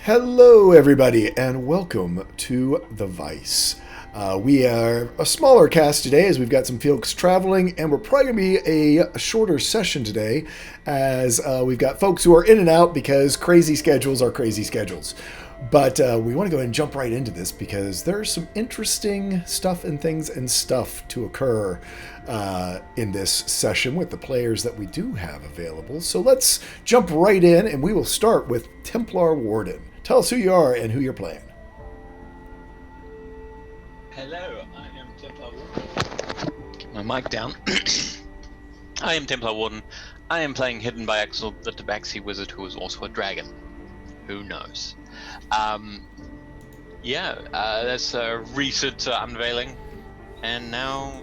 Hello, everybody, and welcome to The Vice. We are a smaller cast today as we've got some folks traveling, and we're probably going to be a shorter session today as we've got folks who are in and out because crazy schedules are crazy schedules. But we want to go ahead and jump right into this because there's some interesting stuff to occur in this session with the players that we do have available. So let's jump right in, and we will start with Templar Warden. Tell us who you are and who you're playing. Hello, I am Templar Warden. Get my mic down. I am Templar Warden. I am playing Hidden by Axel, the Tabaxi wizard who is also a dragon. Who knows? That's a recent unveiling, and now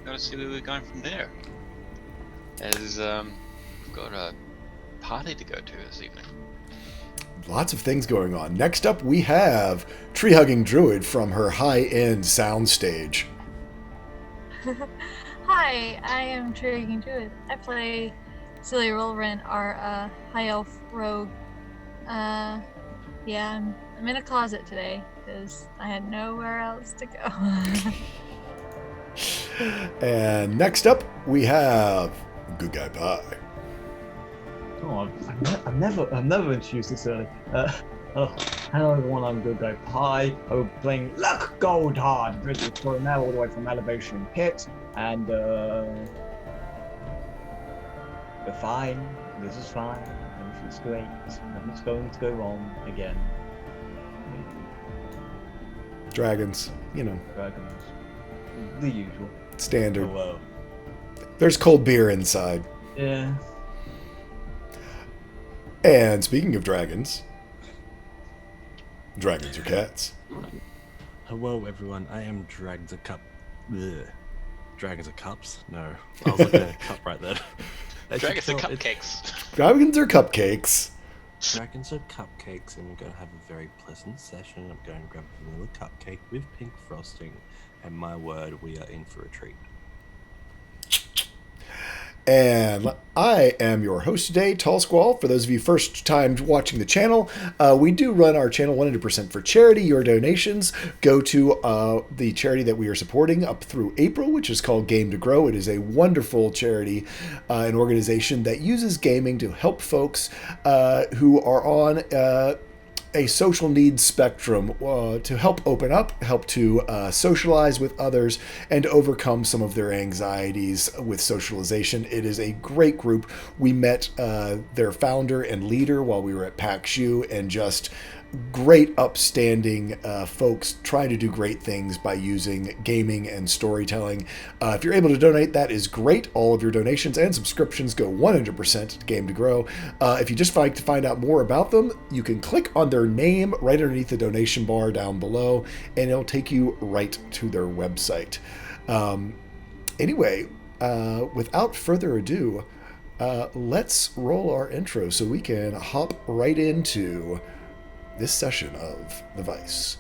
gotta see where we're going from there. As we've got a party to go to this evening. Lots of things going on. Next up, we have Tree Hugging Druid from her high-end soundstage. Hi, I am Tree Hugging Druid. I play Celia Rolren, our high elf rogue. I'm in a closet today because I had nowhere else to go. And next up, we have Good Guy Pie. Oh, I've never introduced this early. Hello everyone, I'm Good Guy Pie. I'm playing Luck Goldhard, British story now all the way from Elevation Pit, and we're fine. This is fine. Everything's great. Nothing's going to go wrong again. Dragons, Dragons. The usual. standard. Hello. There's cold beer inside. Yeah. And speaking of dragons are cats. Hello everyone, I am Dragons of Cup. Bleh. Dragons of Cups? No. I was looking at a cup right there. Dragons are cupcakes. Dragons are cupcakes. Dragons are cupcakes, and we're going to have a very pleasant session. I'm going to grab a vanilla cupcake with pink frosting, and my word, we are in for a treat. And I am your host today, Tall Squall. For those of you first time watching the channel, we do run our channel 100% for charity. Your donations go to the charity that we are supporting up through April, which is called Game to Grow. It is a wonderful charity, an organization that uses gaming to help folks who are on a social needs spectrum to help open up, help to socialize with others, and overcome some of their anxieties with socialization. It is a great group. We met their founder and leader while we were at PAX-U, and just great upstanding folks trying to do great things by using gaming and storytelling. If you're able to donate, that is great. All of your donations and subscriptions go 100% to Game to Grow. If you just like to find out more about them, you can click on their name right underneath the donation bar down below, and it'll take you right to their website. Anyway, without further ado, let's roll our intro so we can hop right into this session of The Vice.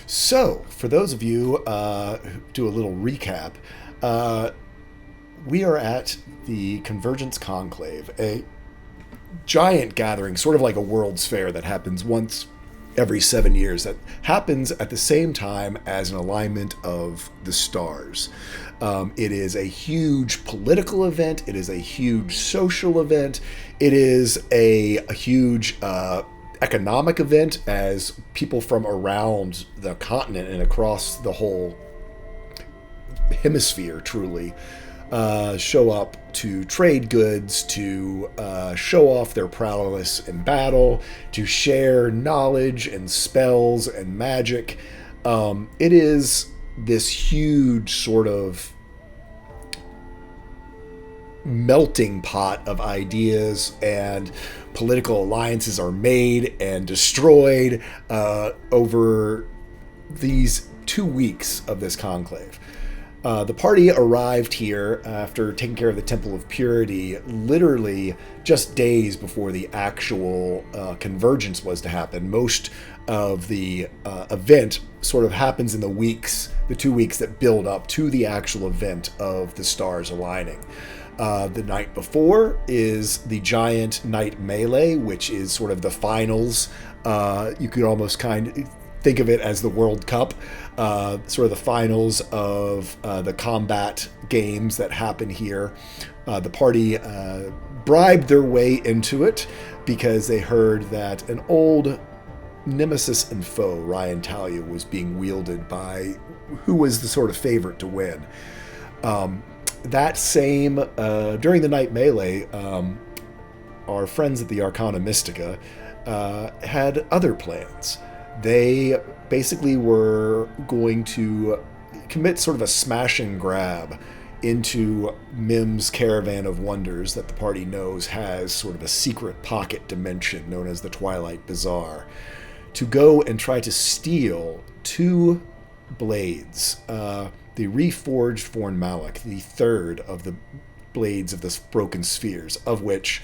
So, for those of you who do a little recap, we are at the Convergence Conclave, a giant gathering, sort of like a World's Fair that happens once every 7 years, that happens at the same time as an alignment of the stars. It is a huge political event. It is a huge social event. It is a huge economic event, as people from around the continent and across the whole hemisphere truly show up to trade goods, to show off their prowess in battle, to share knowledge and spells and magic. It is this huge sort of melting pot of ideas, and political alliances are made and destroyed over these 2 weeks of this conclave. The party arrived here after taking care of the Temple of Purity literally just days before the actual convergence was to happen. Most of the event sort of happens in the 2 weeks that build up to the actual event of the stars aligning. The night before is the giant night melee, which is sort of the finals. You could almost kind of think of it as the World Cup, sort of the finals of the combat games that happen here. The party bribed their way into it because they heard that an old nemesis and foe, Ryan Talia, was being wielded by who was the sort of favorite to win. That same, during the night melee, our friends at the Arcana Mystica had other plans. They basically were going to commit sort of a smash and grab into Mim's Caravan of Wonders that the party knows has sort of a secret pocket dimension known as the Twilight Bazaar, to go and try to steal 2 blades, the reforged Vorn Malak, the third of the blades of the Broken Spheres, of which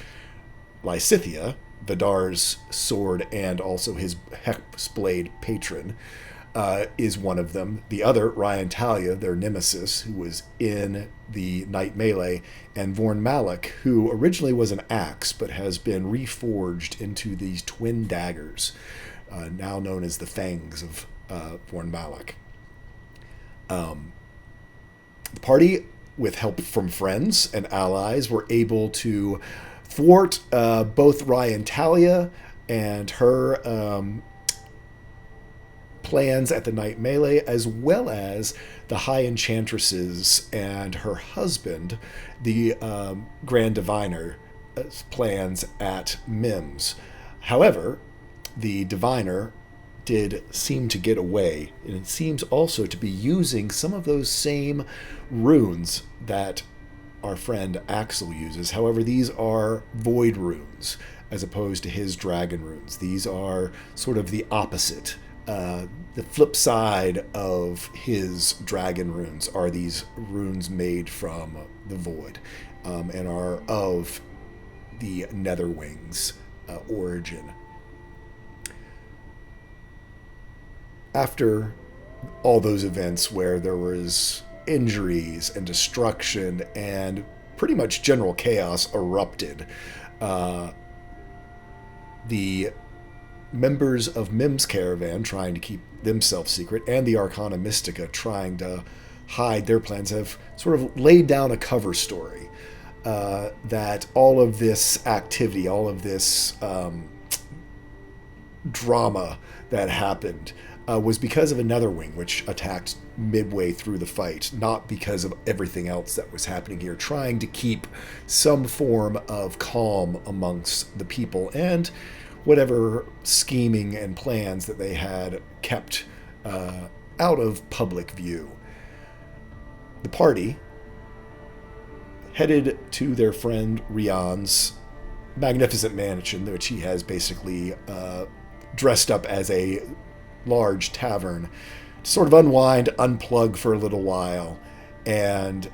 Lysithea, Vidar's sword and also his Hexblade patron, is one of them. The other, Ryan Talia, their nemesis, who was in the night melee, and Vorn Malak, who originally was an axe but has been reforged into these twin daggers, now known as the Fangs of Vorn Malak. The party, with help from friends and allies, were able to thwart both Ryan Talia and her plans at the night melee, as well as the High Enchantresses and her husband, the Grand Diviner, plans at Mims. However, the Diviner did seem to get away, and it seems also to be using some of those same runes that our friend Axel uses. However, these are void runes as opposed to his dragon runes. These are sort of the opposite. The flip side of his dragon runes are these runes made from the void, and are of the Netherwings origin. After all those events where there was injuries and destruction and pretty much general chaos erupted, the members of Mim's Caravan, trying to keep themselves secret, and the Arcana Mystica, trying to hide their plans, have sort of laid down a cover story that all of this activity, all of this drama that happened was because of a Netherwing, which attacked midway through the fight, not because of everything else that was happening here, trying to keep some form of calm amongst the people and whatever scheming and plans that they had kept out of public view. The party headed to their friend Rian's magnificent mansion, which he has basically dressed up as a large tavern, to sort of unwind, unplug for a little while, and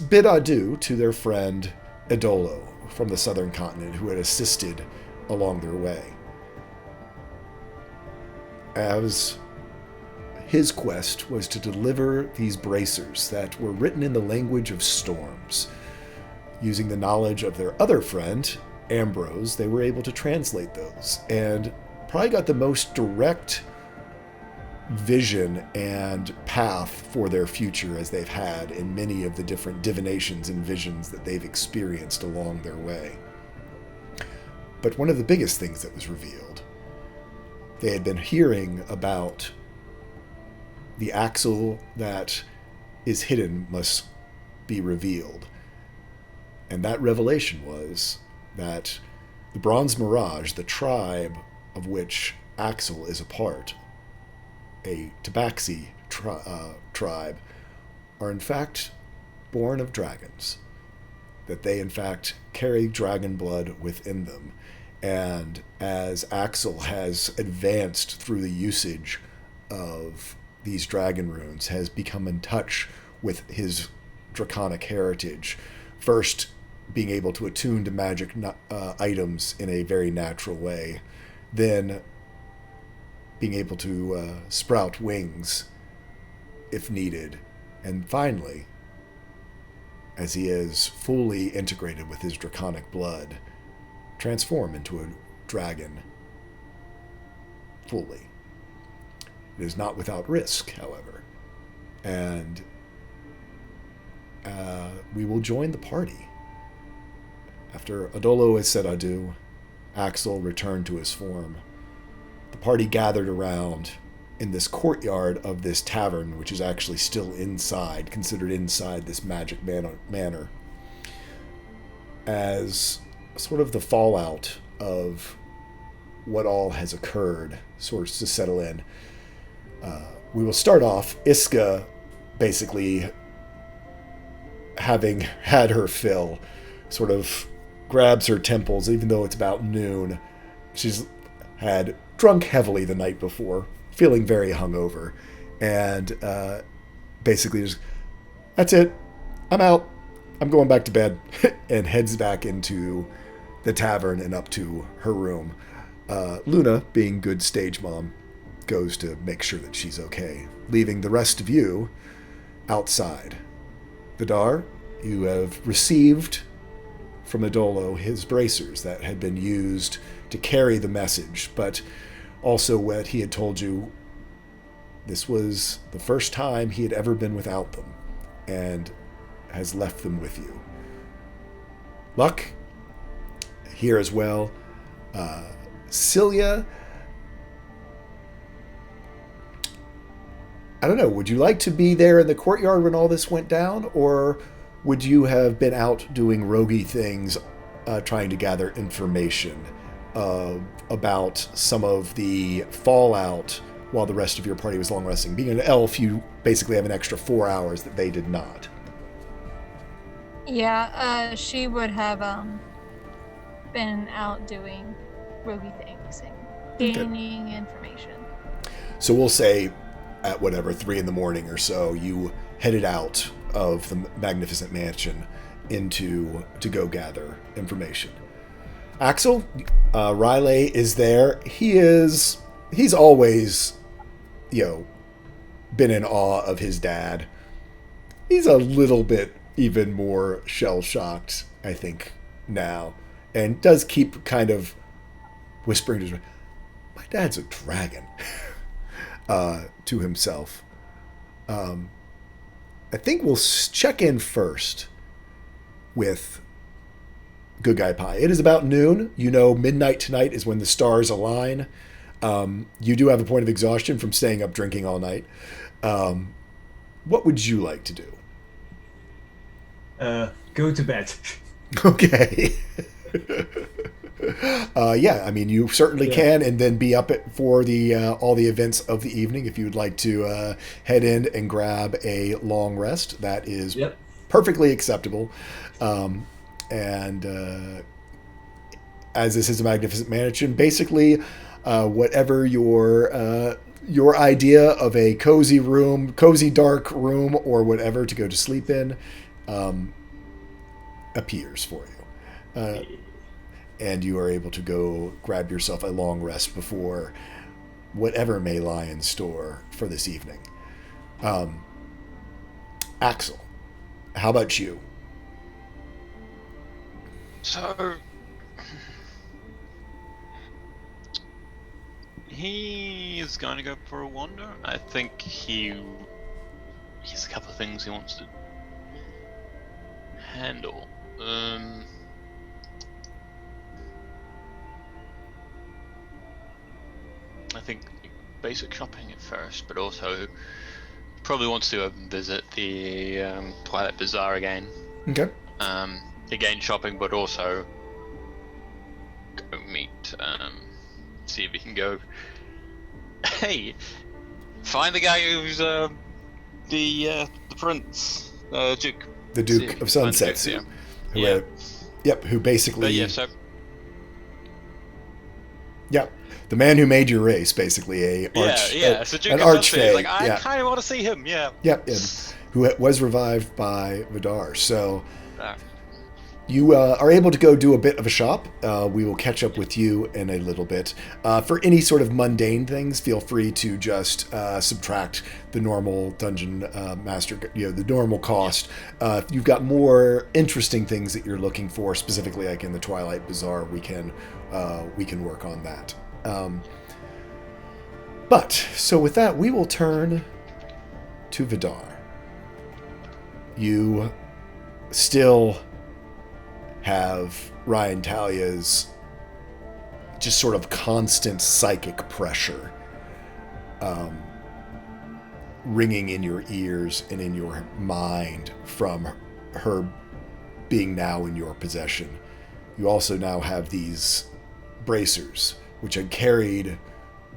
bid adieu to their friend Edolo from the southern continent, who had assisted along their way. As his quest was to deliver these bracers that were written in the language of storms. Using the knowledge of their other friend, Ambrose, they were able to translate those and probably got the most direct vision and path for their future as they've had in many of the different divinations and visions that they've experienced along their way. But one of the biggest things that was revealed, they had been hearing about the Axel that is hidden must be revealed. And that revelation was that the Bronze Mirage, the tribe of which Axel is a part, a Tabaxi tribe, are in fact born of dragons. That they in fact carry dragon blood within them. And as Axel has advanced through the usage of these dragon runes, has become in touch with his draconic heritage, first being able to attune to magic items in a very natural way, then being able to sprout wings if needed, and finally, as he is fully integrated with his draconic blood, transform into a dragon fully. It is not without risk, however, and we will join the party. After Adolo has said adieu, Axel returned to his form. The party gathered around in this courtyard of this tavern, which is actually still inside, considered inside this magic manor, as sort of the fallout of what all has occurred sorts to settle in. We will start off, Iska basically having had her fill, sort of grabs her temples, even though it's about noon. She's had drunk heavily the night before, feeling very hungover, and basically just, that's it, I'm out, I'm going back to bed, and heads back into the tavern and up to her room. Luna, being good stage mom, goes to make sure that she's okay, leaving the rest of you outside. Vidar, you have received from Adolo his bracers that had been used to carry the message, but also what he had told you, this was the first time he had ever been without them, and has left them with you. Luck, here as well. Cilia, I don't know, would you like to be there in the courtyard when all this went down, or would you have been out doing roguey things, trying to gather information about some of the fallout while the rest of your party was long resting? Being an elf, you basically have an extra 4 hours that they did not. Yeah, she would have been out doing roguey things and gaining information. So we'll say at whatever, 3 in the morning or so, you headed out of the magnificent mansion to go gather information. Axel, Riley is there. He's always, been in awe of his dad. He's a little bit even more shell-shocked, I think, now, and does keep kind of whispering to his, my dad's a dragon, to himself. I think we'll check in first with Good Guy Pie. It is about noon. Midnight tonight is when the stars align. You do have a point of exhaustion from staying up drinking all night. What would you like to do? Go to bed. Okay. You certainly can, and then be up for the all the events of the evening. If you would like to head in and grab a long rest, that is perfectly acceptable. And as this is a magnificent mansion, basically, whatever your idea of a cozy dark room, or whatever to go to sleep in, appears for you. And you are able to go grab yourself a long rest before whatever may lie in store for this evening. Axel, how about you? So he is going to go for a wander. I think he has a couple of things he wants to handle. I think basic shopping at first, but also probably wants to visit the Twilight Bazaar again. Okay. Again shopping, but also go meet, see if he can go. Hey, find the guy who's the prince, Duke. The Duke of Sunset. Yeah. Who basically. But yeah, so. Yeah, the man who made your race, basically So Duke an of archfey. Sunset. Like, I kind of want to see him. Yeah. Yep, and who was revived by Vidar. So Ah. you are able to go do a bit of a shop. We will catch up with you in a little bit. For any sort of mundane things, feel free to just subtract the normal dungeon master, the normal cost. If you've got more interesting things that you're looking for, specifically like in the Twilight Bazaar, we can work on that. So with that, we will turn to Vidar. You still have Ryan Talia's just sort of constant psychic pressure ringing in your ears and in your mind from her being now in your possession. You also now have these bracers, which had carried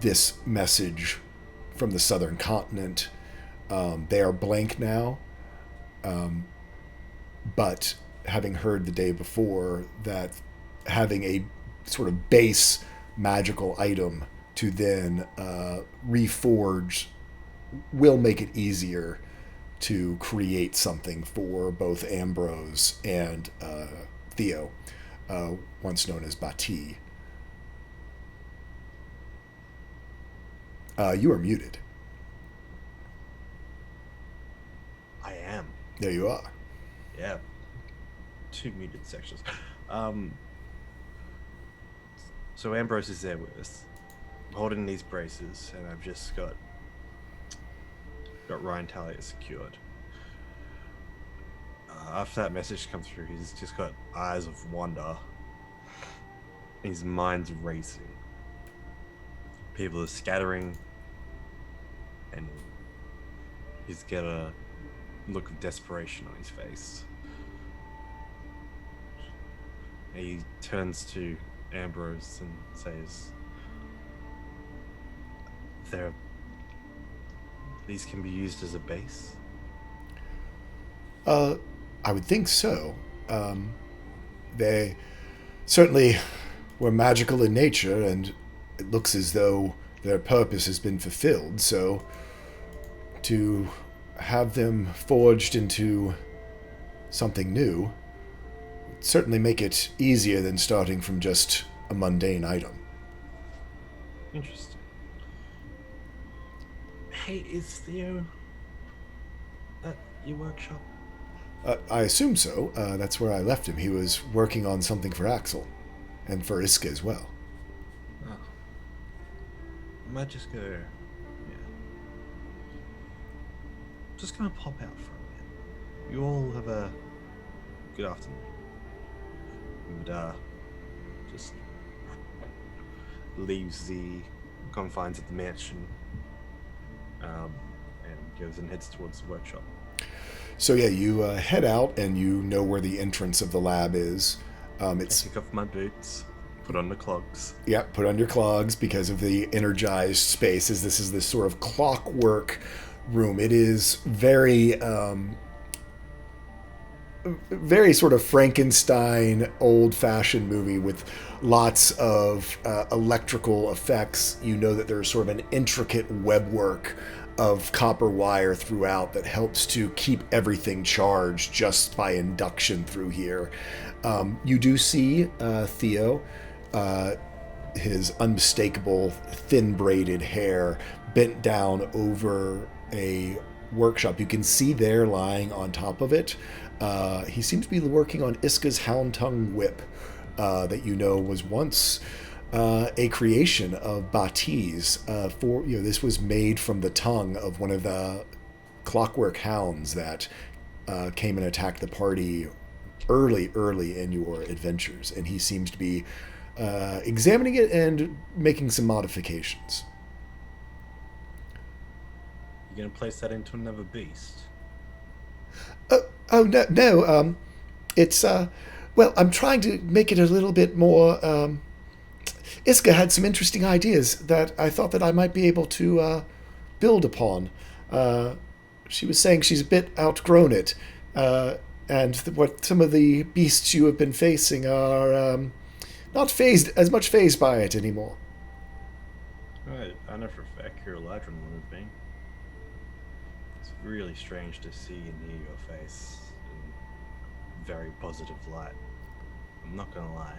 this message from the southern continent. They are blank now, but having heard the day before that having a sort of base magical item to then reforge will make it easier to create something for both Ambrose and Theo, once known as Bati. You are muted. I am. There you are. Yeah. 2 muted sections. So Ambrose is there with us, holding these braces, and I've just got Ryan Talia secured. After that message comes through, he's just got eyes of wonder. His mind's racing. People are scattering, and he's got a look of desperation on his face. He turns to Ambrose and says, these can be used as a base? I would think so. They certainly were magical in nature, and it looks as though their purpose has been fulfilled. So to have them forged into something new would certainly make it easier than starting from just a mundane item. Interesting. Hey, is Theo at your workshop? I assume so. That's where I left him. He was working on something for Axel, and for Iska as well. Oh. I might just go... Just gonna pop out for a minute. You all have a good afternoon. And just leaves the confines of the mansion and goes and heads towards the workshop. So yeah, you head out, and you know where the entrance of the lab is. It's I take off my boots, put on the clogs. Yeah, put on your clogs because of the energized space. As this is this sort of clockwork room. It is very sort of Frankenstein, old-fashioned movie with lots of electrical effects. You know that there's sort of an intricate webwork of copper wire throughout that helps to keep everything charged just by induction through here. You do see Theo his unmistakable thin braided hair bent down over a workshop. You can see there lying on top of it. He seems to be working on Iska's Hound Tongue whip that you know was once a creation of Batiz. This was made from the tongue of one of the clockwork hounds that came and attacked the party early in your adventures, and he seems to be examining it and making some modifications. You gonna place that into another beast? Oh no. It's well, I'm trying to make it a little bit more. Iska had some interesting ideas that I thought that I might be able to build upon. She was saying she's a bit outgrown it, and what some of the beasts you have been facing are not phased by it anymore. Right, I know for a fact you're a larger than one of me. It's really strange to see and hear your face in very positive light. I'm not gonna lie.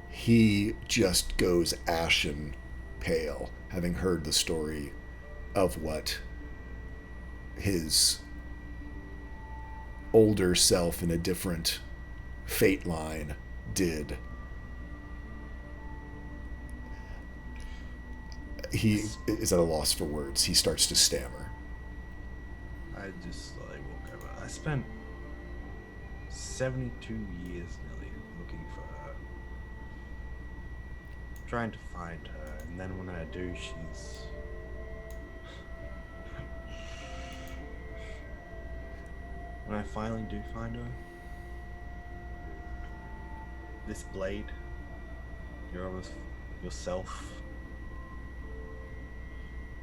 He just goes ashen pale, having heard the story of what his older self in a different fate line did. He is at a loss for words. He starts to stammer. I just like walk over. I spent 72 years nearly looking for her. Trying to find her, and then when I do, she's... When I finally do find her, this blade, yourself,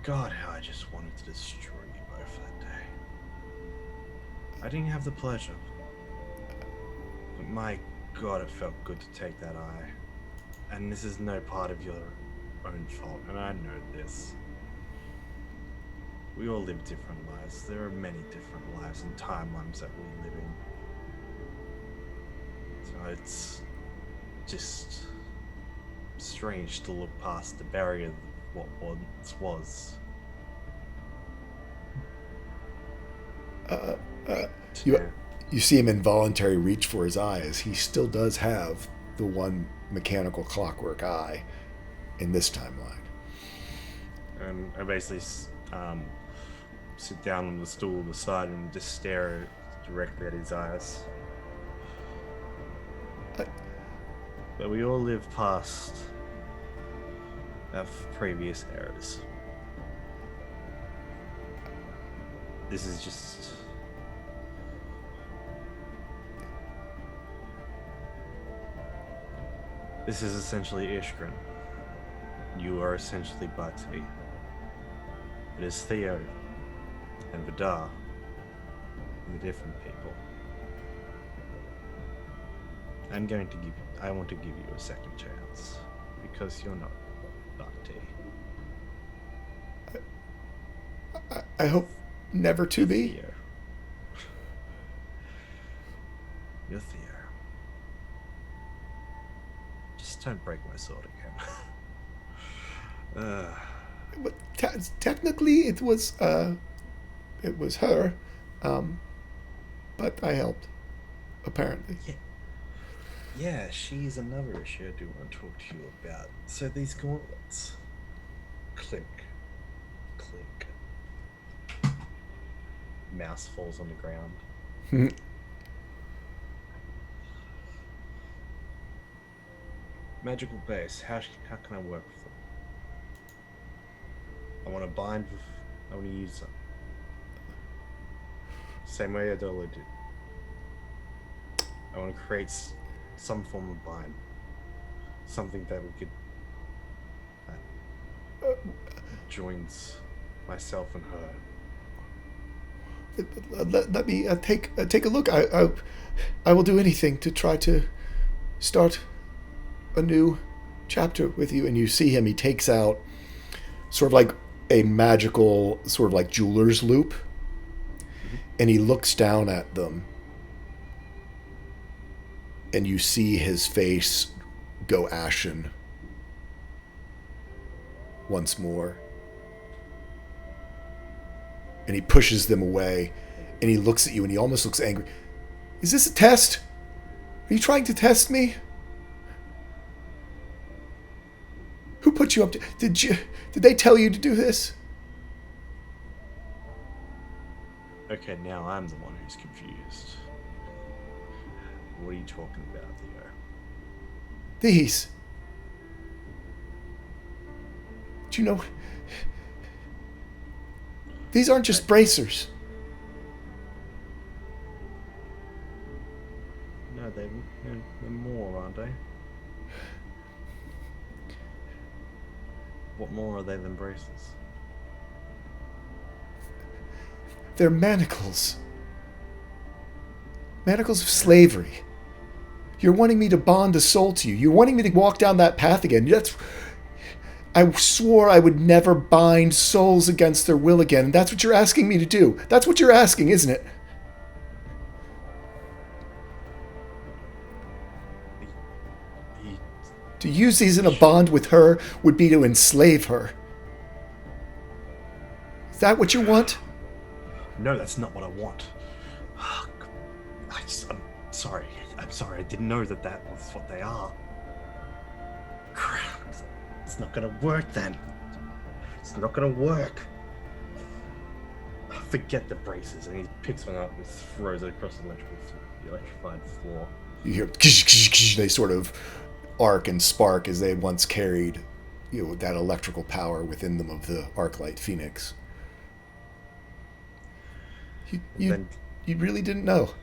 God, how I just wanted to destroy you both that day. I didn't have the pleasure, but my God, it felt good to take that eye. And this is no part of your own fault, and I know this. We all live different lives. There are many different lives and timelines that we live in. So it's just strange to look past the barrier of what once was. You see him involuntarily reach for his eye, as he still does have the one mechanical clockwork eye in this timeline. And I basically sit down on the stool beside him and just stare directly at his eyes. But we all live past our previous errors. This is just... This is essentially Ishgrin. You are essentially Bati. It is Theo and Vidar and the different people. I want to give you a second chance because you're not Bati. I hope never to be. Theo. You're Theo. Just don't break my sword again. But technically, it was her, but I helped. Apparently. Yeah, she's another issue I do want to talk to you about. So these gauntlets. Clink. Clink. Mouse falls on the ground. Magical base. How can I work with them? I want to bind with... I want to use them. Same way Adola did. I want to create some form of bind. Something that we could... joins myself and her. Let me take a look. I will do anything to try to start a new chapter with you. And you see him. He takes out sort of like a magical sort of like jeweler's loop, and he looks down at them, and you see his face go ashen once more. And he pushes them away, and he looks at you, and he almost looks angry. Is this a test? Are you trying to test me? Who put you up to... Did they tell you to do this? Okay, now I'm the one who's confused. What are you talking about, Theo? These. Do you know... These aren't just bracers. No, they're more, aren't they? What more are they than braces? They're manacles. Manacles of slavery. You're wanting me to bond a soul to you. You're wanting me to walk down that path again. I swore I would never bind souls against their will again, and that's what you're asking me to do. That's what you're asking, isn't it? To use these in a bond with her would be to enslave her. Is that what you want? No, that's not what I want. I'm sorry. I'm sorry. I didn't know that was what they are. Crap. It's not gonna work then. It's not gonna work. Forget the braces. And he picks one up and throws it across the electrified floor. You hear they sort of arc and spark as they once carried, that electrical power within them of the Arclight Phoenix. You really didn't know.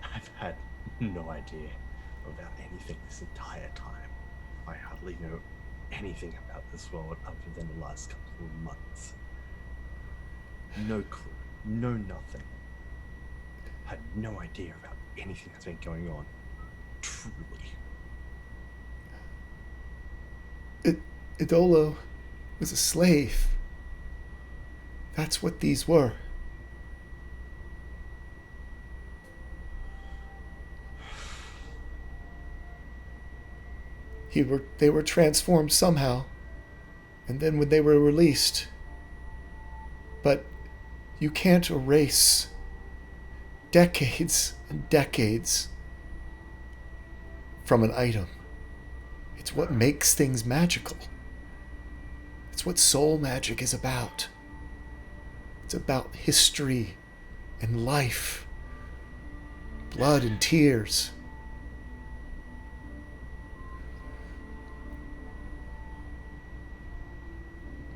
I've had no idea about anything this entire time. I hardly know anything about this world other than the last couple of months. No clue. No nothing. Had no idea about anything that's been going on. Truly. Idolo was a slave. That's what these were. They were transformed somehow, and then when they were released. But you can't erase decades and decades from an item. It's what makes things magical. It's what soul magic is about. It's about history and life, blood and tears.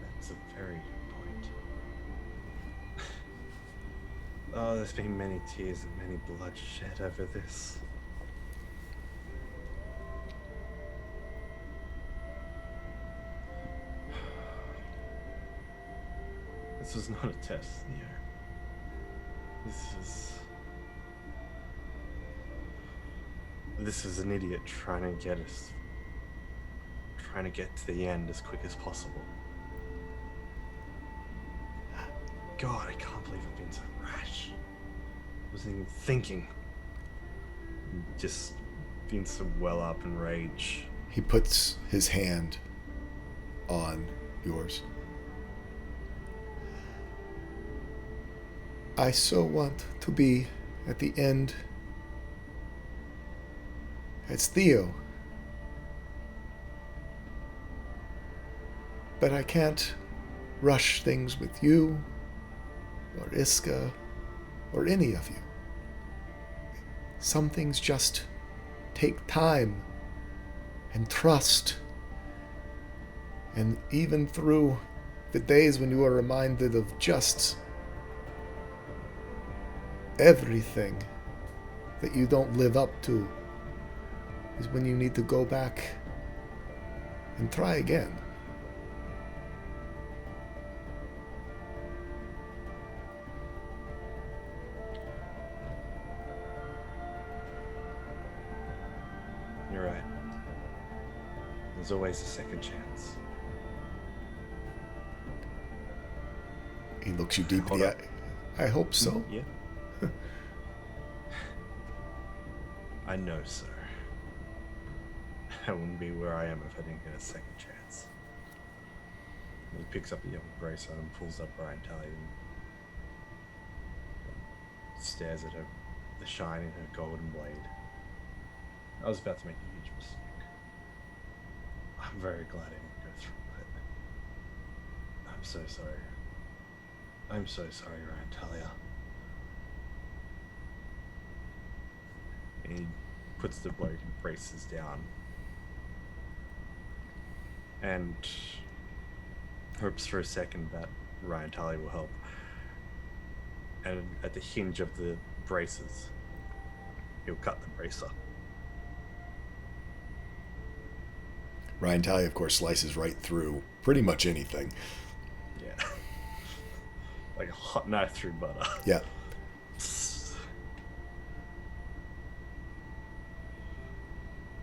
That's a very good point. Oh, there's been many tears and many blood shed over this. This was not a test, Theo. This is an idiot trying to get to the end as quick as possible. God, I can't believe I've been so rash. I wasn't even thinking. Just been so well up in rage. He puts his hand on yours. I so want to be at the end as Theo. But I can't rush things with you, or Iska, or any of you. Some things just take time and trust. And even through the days when you are reminded of just everything that you don't live up to is when you need to go back and try again. You're right. There's always a second chance. He looks you deep in the eye. I hope so. Yeah. I know, sir. I wouldn't be where I am if I didn't get a second chance. He picks up the young bracer and pulls up Ryan Tally and stares at her, the shine in her golden blade. I was about to make a huge mistake. I'm very glad I didn't go through with it. I'm so sorry. I'm so sorry, Ryan Talia. And he puts the braces down and hopes for a second that Ryan Talia will help. And at the hinge of the braces, he'll cut the bracer. Ryan Talia, of course, slices right through pretty much anything. Yeah. Like a hot knife through butter. Yeah.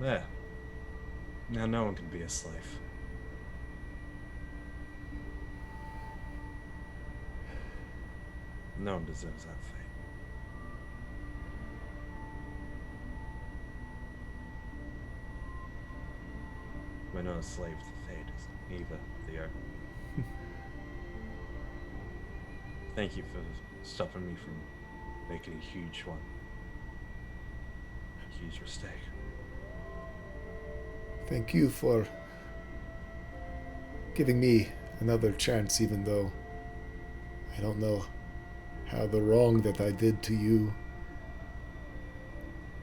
There. Now no one can be a slave. No one deserves that fate. We're not a slave to fate, either, Theo. Thank you for stopping me from making a huge one. A huge mistake. Thank you for giving me another chance, even though I don't know how the wrong that I did to you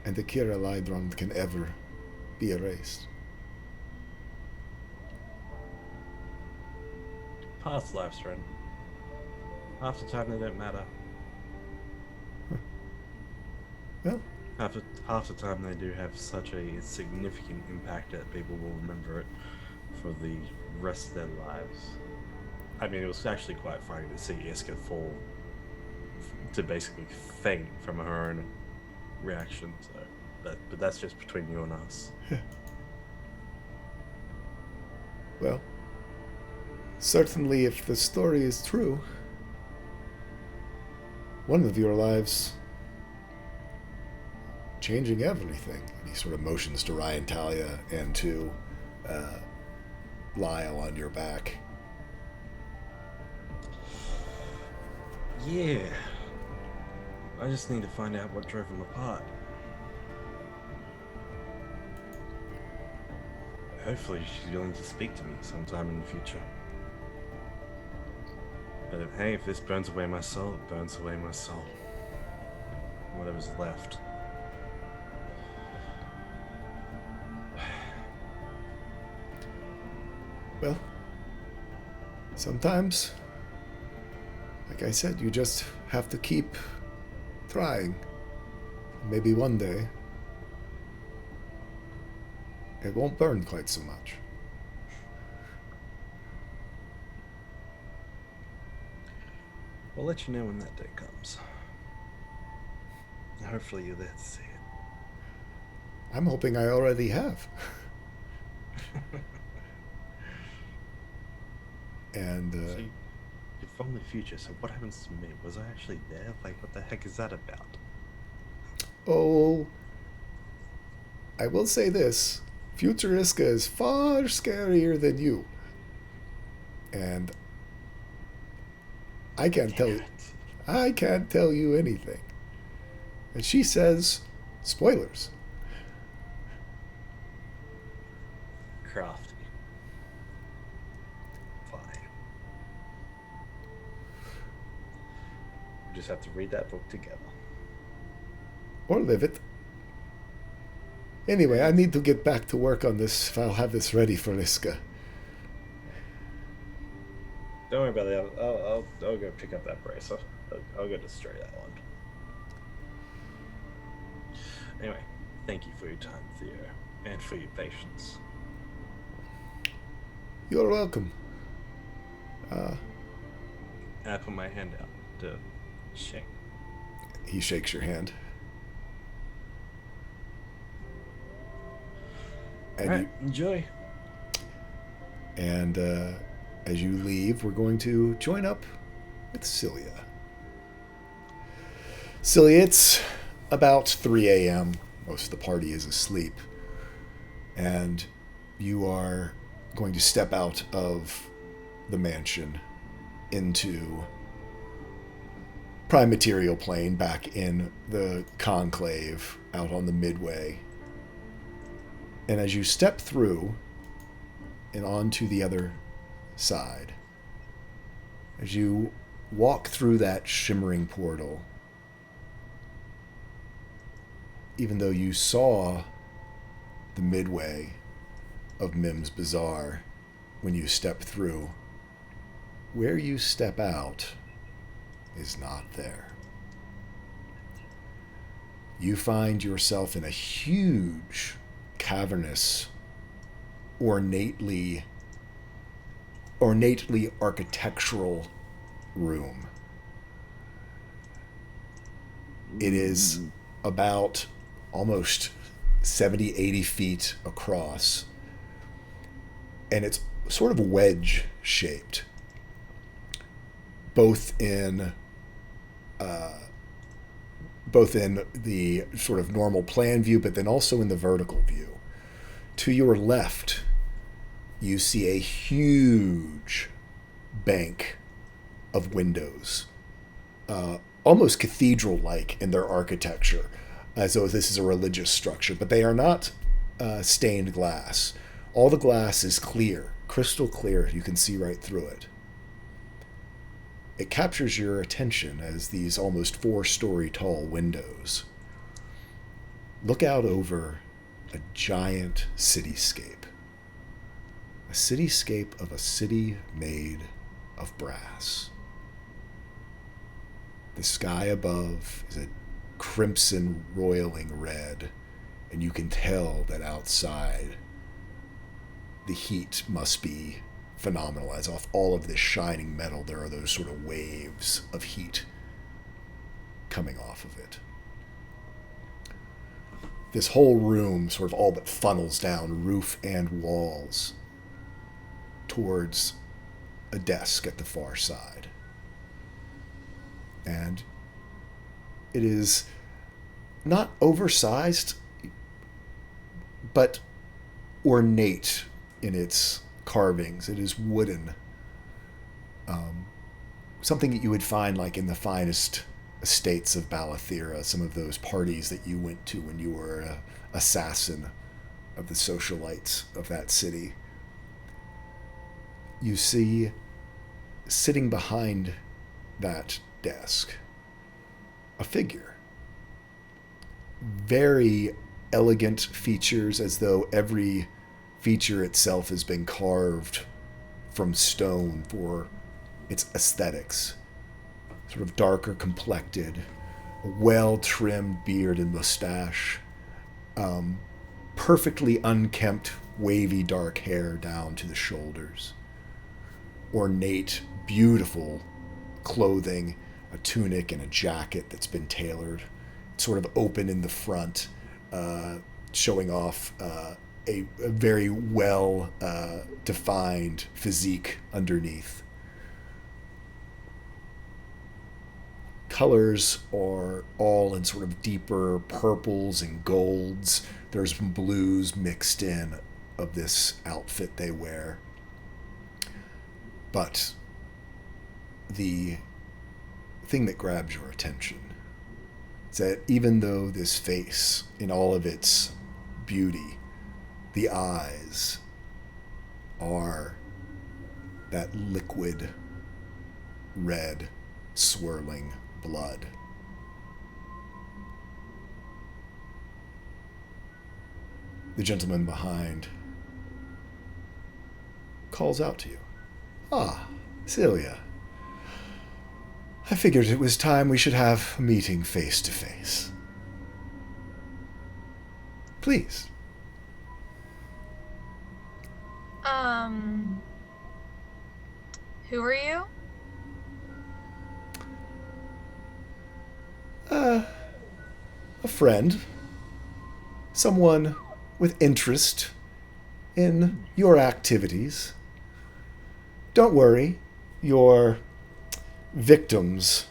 and Akira Lydron can ever be erased. Past lives, friend. Half the time they don't matter. Well, Half the time they do have such a significant impact that people will remember it for the rest of their lives. I mean, it was actually quite funny to see Iska fall to basically faint from her own reaction. So, but that's just between you and us. well, certainly if the story is true, one of your lives changing everything. And he sort of motions to Ryan Talia and to Lyle on your back. Yeah. I just need to find out what drove them apart. Hopefully she's willing to speak to me sometime in the future. But hey, if this burns away my soul, it burns away my soul. Whatever's left. Well, sometimes, like I said, you just have to keep trying. Maybe one day it won't burn quite so much. I'll let you know when that day comes. Hopefully you're there to see it. I'm hoping I already have. And So you're from the future, so what happens to me? Was I actually there? Like, what the heck is that about? oh, I will say this: Future Iska is far scarier than you, and I can't tell you. I can't tell you anything. And she says, spoilers. Crafty. Fine. We just have to read that book together. Or live it. Anyway, I need to get back to work on this if I'll have this ready for Iska. Don't worry about that. I'll go pick up that bracer. I'll go destroy that one. Anyway, thank you for your time, Theo, and for your patience. You're welcome. And I put my hand out to shake. He shakes your hand. And Alright, enjoy. And as you leave, we're going to join up with Cilia. Cilia, it's about 3 a.m. Most of the party is asleep. And you are going to step out of the mansion into prime material plane back in the conclave out on the midway. And as you step through and onto the other side, as you walk through that shimmering portal, even though you saw the midway of Mim's Bazaar when you step through, where you step out is not there. You find yourself in a huge, cavernous, ornately architectural room. It is about almost 70, 80 feet across, and it's sort of wedge shaped, both in the sort of normal plan view, but then also in the vertical view. To your left, you see a huge bank of windows, almost cathedral-like in their architecture, as though this is a religious structure, but they are not stained glass. All the glass is clear, crystal clear. You can see right through it. It captures your attention as these almost 4-story tall windows look out over a giant cityscape. A cityscape of a city made of brass. The sky above is a crimson roiling red, and you can tell that outside the heat must be phenomenal, as off all of this shining metal there are those sort of waves of heat coming off of it. This whole room sort of all but funnels down, roof and walls, towards a desk at the far side. And it is not oversized, but ornate in its carvings. It is wooden. Something that you would find like in the finest estates of Balathira, some of those parties that you went to when you were an assassin of the socialites of that city. You see, sitting behind that desk, a figure. Very elegant features, as though every feature itself has been carved from stone for its aesthetics. Sort of darker complected, a well-trimmed beard and mustache, perfectly unkempt, wavy dark hair down to the shoulders, ornate, beautiful clothing, a tunic and a jacket that's been tailored, sort of open in the front, showing off a very well defined physique underneath. Colors are all in sort of deeper purples and golds. There's blues mixed in of this outfit they wear. But the thing that grabs your attention is that even though this face, in all of its beauty, the eyes are that liquid red swirling blood. The gentleman behind calls out to you. Ah, Celia. I figured it was time we should have a meeting face to face. Please. Who are you? A friend. Someone with interest in your activities. Don't worry, your victims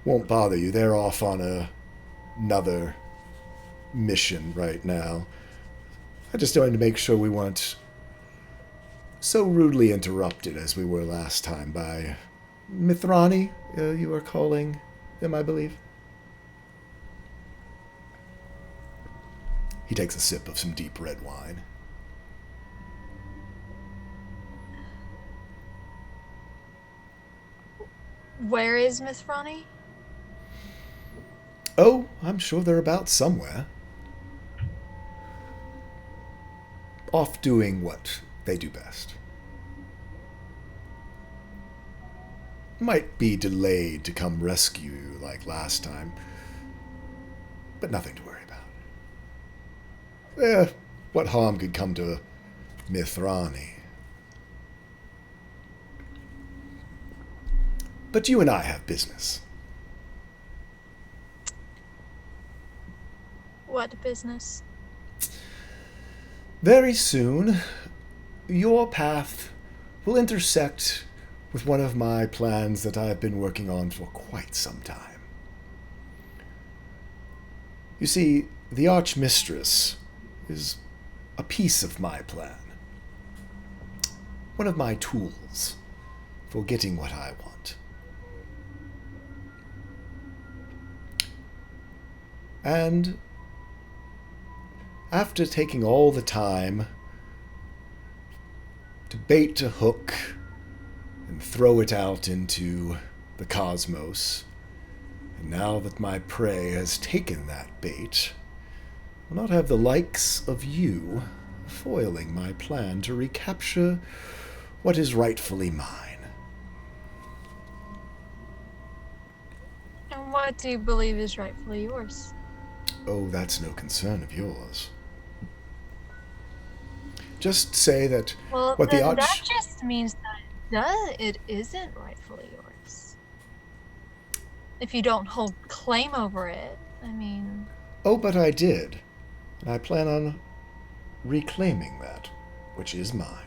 won't bother you. They're off on another mission right now. I just wanted to make sure we weren't so rudely interrupted as we were last time by Mithrani, you are calling them, I believe. He takes a sip of some deep red wine. Where is Mithrani? Oh, I'm sure they're about somewhere. Off doing what they do best. Might be delayed to come rescue you like last time, but nothing to worry about. What harm could come to Mithrani? But you and I have business. What business? Very soon, your path will intersect with one of my plans that I have been working on for quite some time. You see, the Archmistress is a piece of my plan. One of my tools for getting what I want. And after taking all the time to bait a hook and throw it out into the cosmos, and now that my prey has taken that bait, I'll not have the likes of you foiling my plan to recapture what is rightfully mine. And what do you believe is rightfully yours? Oh, that's no concern of yours. Just say that Well, what the then Arch... that just means that it isn't rightfully yours. If you don't hold claim over it, I mean... Oh, but I did. And I plan on reclaiming that, which is mine.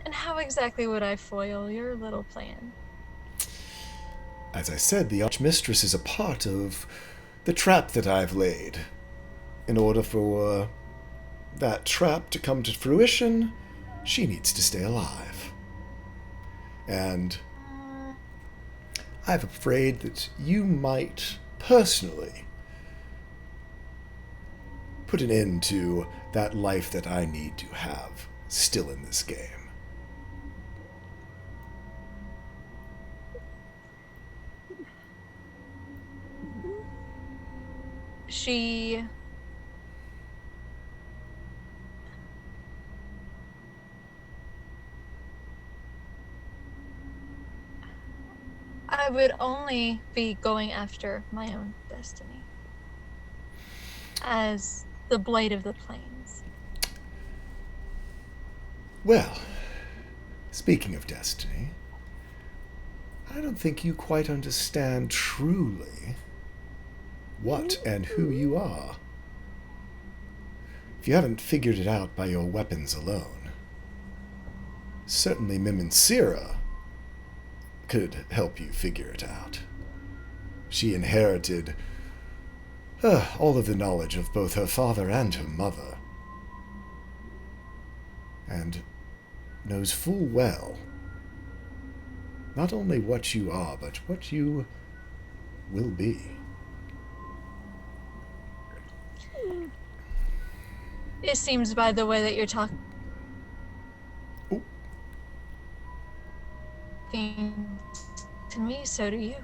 And how exactly would I foil your little plan? As I said, the Archmistress is a part of the trap that I've laid. In order for that trap to come to fruition, she needs to stay alive. And I'm afraid that you might personally put an end to that life that I need to have still in this game. I would only be going after my own destiny. As the Blade of the Plains. Well, speaking of destiny, I don't think you quite understand truly what and who you are. If you haven't figured it out by your weapons alone, certainly Miminsira could help you figure it out. She inherited all of the knowledge of both her father and her mother, and knows full well not only what you are, but what you will be. It seems by the way that you're talking Oh, to me, so do you.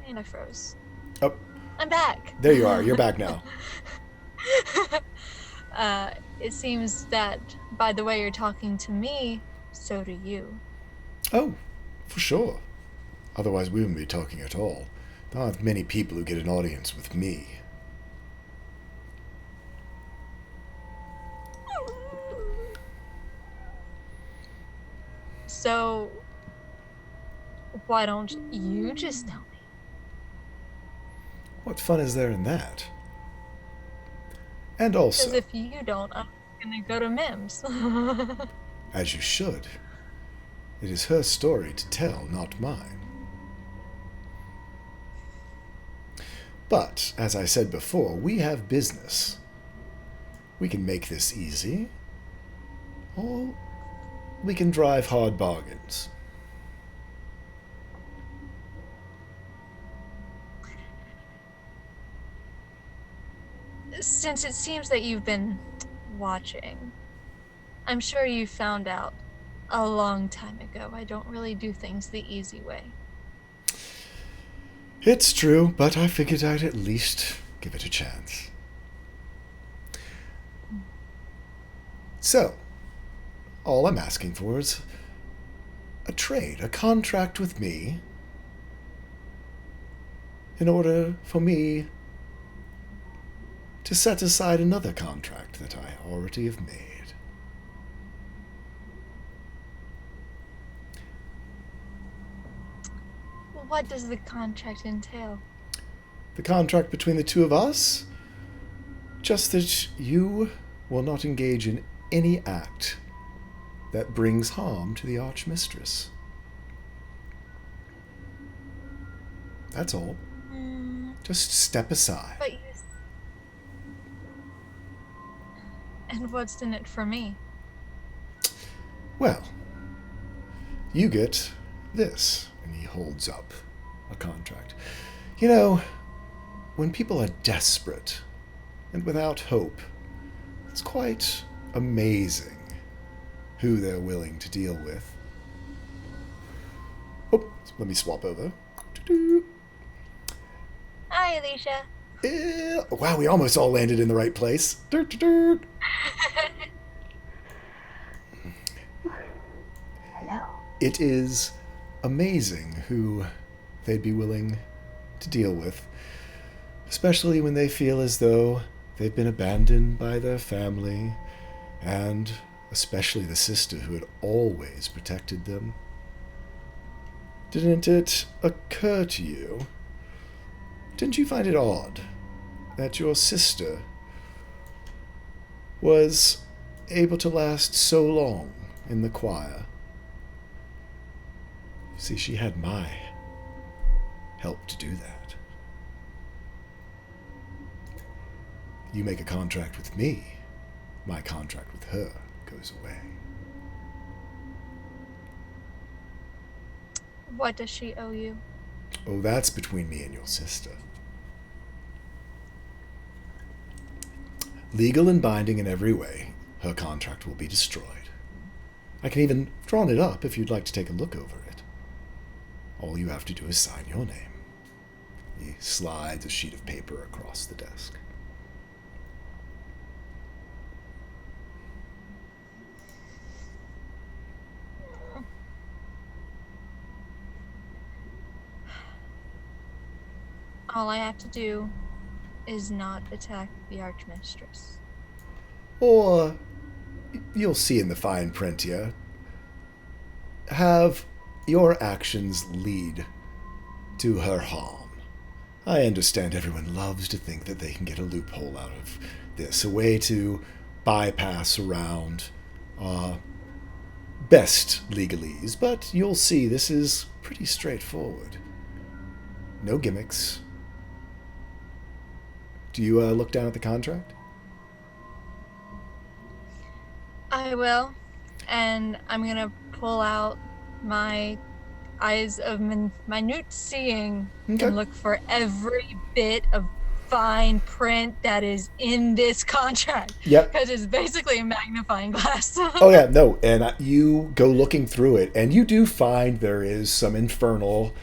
And I froze. oh, I'm back. there you are. You're back now. It seems that by the way you're talking to me, so do you. Oh, for sure. Otherwise, we wouldn't be talking at all. There aren't many people who get an audience with me. So, why don't you just tell me? What fun is there in that? And Because also, if you don't, I'm gonna go to Mims. as you should, it is her story to tell, not mine. But, as I said before, we have business. We can make this easy, or we can drive hard bargains. Since it seems that you've been watching, I'm sure you found out a long time ago I don't really do things the easy way. It's true, but I figured I'd at least give it a chance. So, all I'm asking for is a trade, a contract with me, in order for me to set aside another contract that I already have made. What does the contract entail? The contract between the two of us? Just that you will not engage in any act that brings harm to the Archmistress. That's all. Just step aside. But you... And what's in it for me? Well, you get this. And he holds up a contract. You know, when people are desperate and without hope, it's quite amazing who they're willing to deal with. Oh, let me swap over. Hi, Alicia. Wow, we almost all landed in the right place. Hello. It is amazing who they'd be willing to deal with, especially when they feel as though they've been abandoned by their family, and especially the sister who had always protected them. Didn't it occur to you? Didn't you find it odd that your sister was able to last so long in the choir? See, she had my help to do that. You make a contract with me, my contract with her goes away. What does she owe you? Oh, that's between me and your sister. Legal and binding in every way, her contract will be destroyed. I can even drawn it up if you'd like to take a look over it. All you have to do is sign your name. He slides a sheet of paper across the desk. All I have to do is not attack the Archmistress. Or, you'll see in the fine print here, have your actions lead to her harm. I understand everyone loves to think that they can get a loophole out of this, a way to bypass around best legalese, but you'll see this is pretty straightforward. No gimmicks. Do you look down at the contract? I will, and I'm gonna pull out my eyes of minute seeing Okay. and look for every bit of fine print that is in this contract. Yep. Because it's basically a magnifying glass. Oh yeah, no, and you go looking through it, and you do find there is some infernal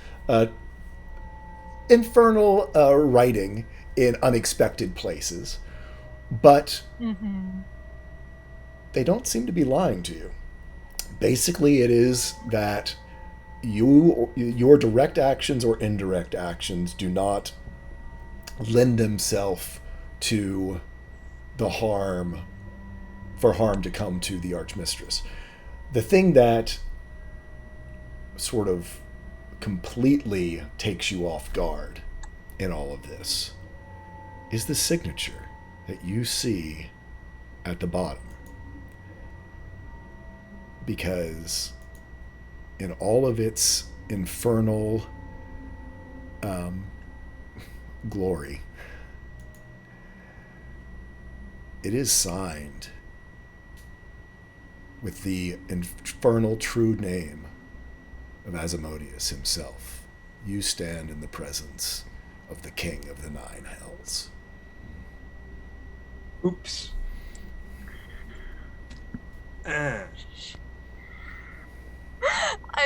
writing in unexpected places, but they don't seem to be lying to you. Basically, it is that your direct actions or indirect actions do not lend themselves to the harm to come to the Archmistress. The thing that sort of completely takes you off guard in all of this is the signature that you see at the bottom. Because in all of its infernal glory. It is signed with the infernal true name of Asmodeus himself. You stand in the presence of the King of the Nine Hells. Oops. I've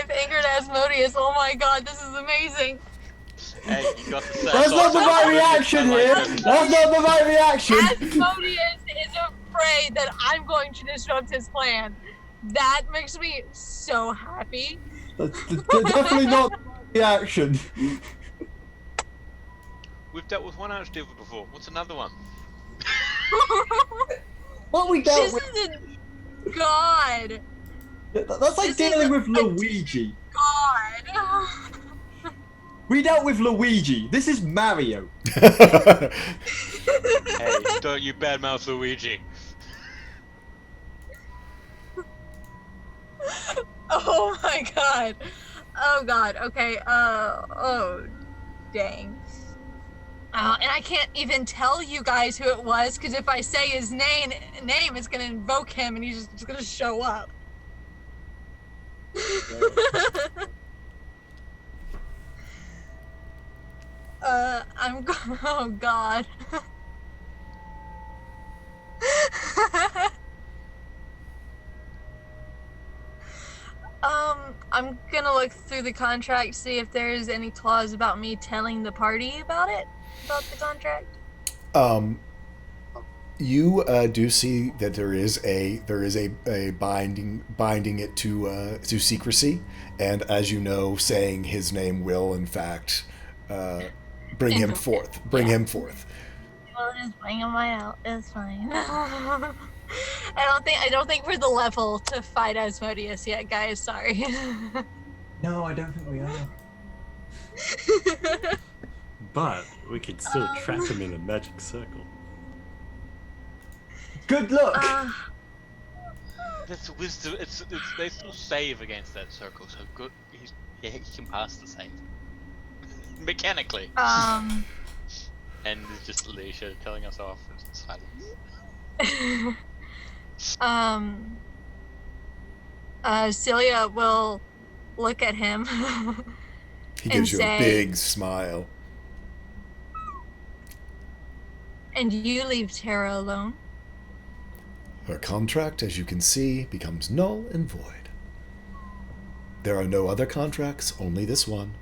angered Asmodeus. Oh my god, this is amazing. Hey, you got the That's not the right reaction here! That's not the right reaction! Asmodeus is afraid that I'm going to disrupt his plan. That makes me so happy. That's definitely not the right reaction. We've dealt with one archdevil before. What's another one? What we dealt This with. is a god. That's like this dealing is with a- Luigi. God. We dealt with Luigi. This is Mario. Hey, don't you badmouth Luigi. Oh my god. Oh god. Okay. Oh, dang. And I can't even tell you guys who it was because if I say his name, it's gonna invoke him, and he's just gonna show up. Oh god. I'm gonna look through the contract, see if there's any clause about me telling the party about the contract. You do see that there is a binding it to secrecy, and as you know, saying his name will in fact bring him forth. Well, just bring him out. It's fine. I don't think we're the level to fight Asmodeus yet, guys. Sorry. No, I don't think we are. But we could still trap him in a magic circle. Good luck. That's wisdom. They still save against that circle, so good. He can pass the save mechanically. And it's just Alicia telling us off in silence. Celia will look at him. He gives you say, a big smile. And you leave Tara alone? Her contract, as you can see, becomes null and void. There are no other contracts, only this one.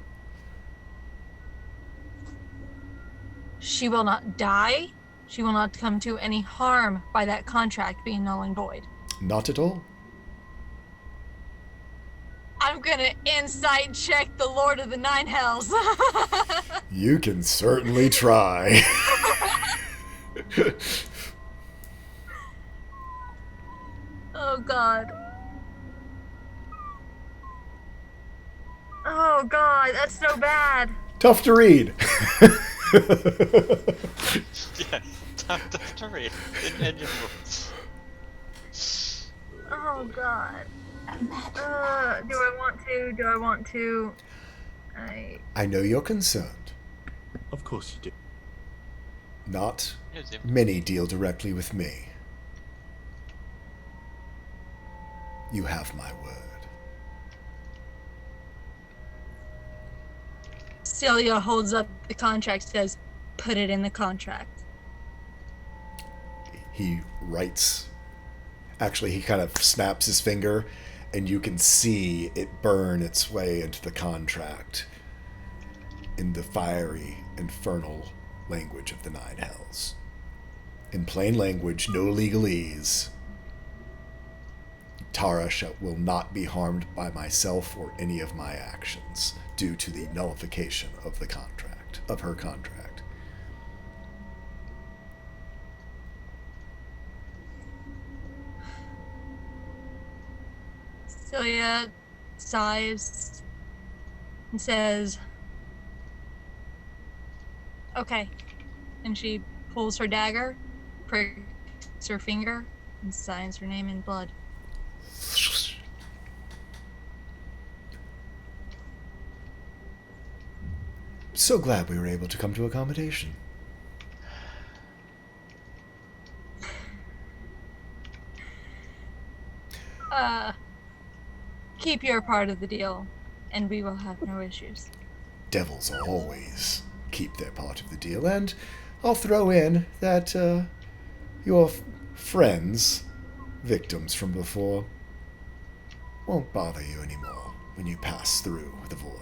She will not die. She will not come to any harm by that contract being null and void. Not at all. I'm gonna insight check the Lord of the Nine Hells. You can certainly try. Oh god. Oh god, that's so bad. Tough to read. Yeah, tough to read. In your books. Oh god. Do I want to? I know you're concerned. Of course you do. Not Here's him. many deal directly with me. You have my word. Celia holds up the contract, says, put it in the contract. He writes. Actually, he kind of snaps his finger, and you can see it burn its way into the contract in the fiery, infernal language of the Nine Hells. In plain language, no legalese. Tara will not be harmed by myself or any of my actions due to the nullification of the contract, of her contract. Celia sighs and says, okay. And she pulls her dagger, pricks her finger, and signs her name in blood. So glad we were able to come to accommodation. Keep your part of the deal, and we will have no issues. Devils always keep their part of the deal, and I'll throw in that your friends, victims from before, won't bother you anymore when you pass through the void.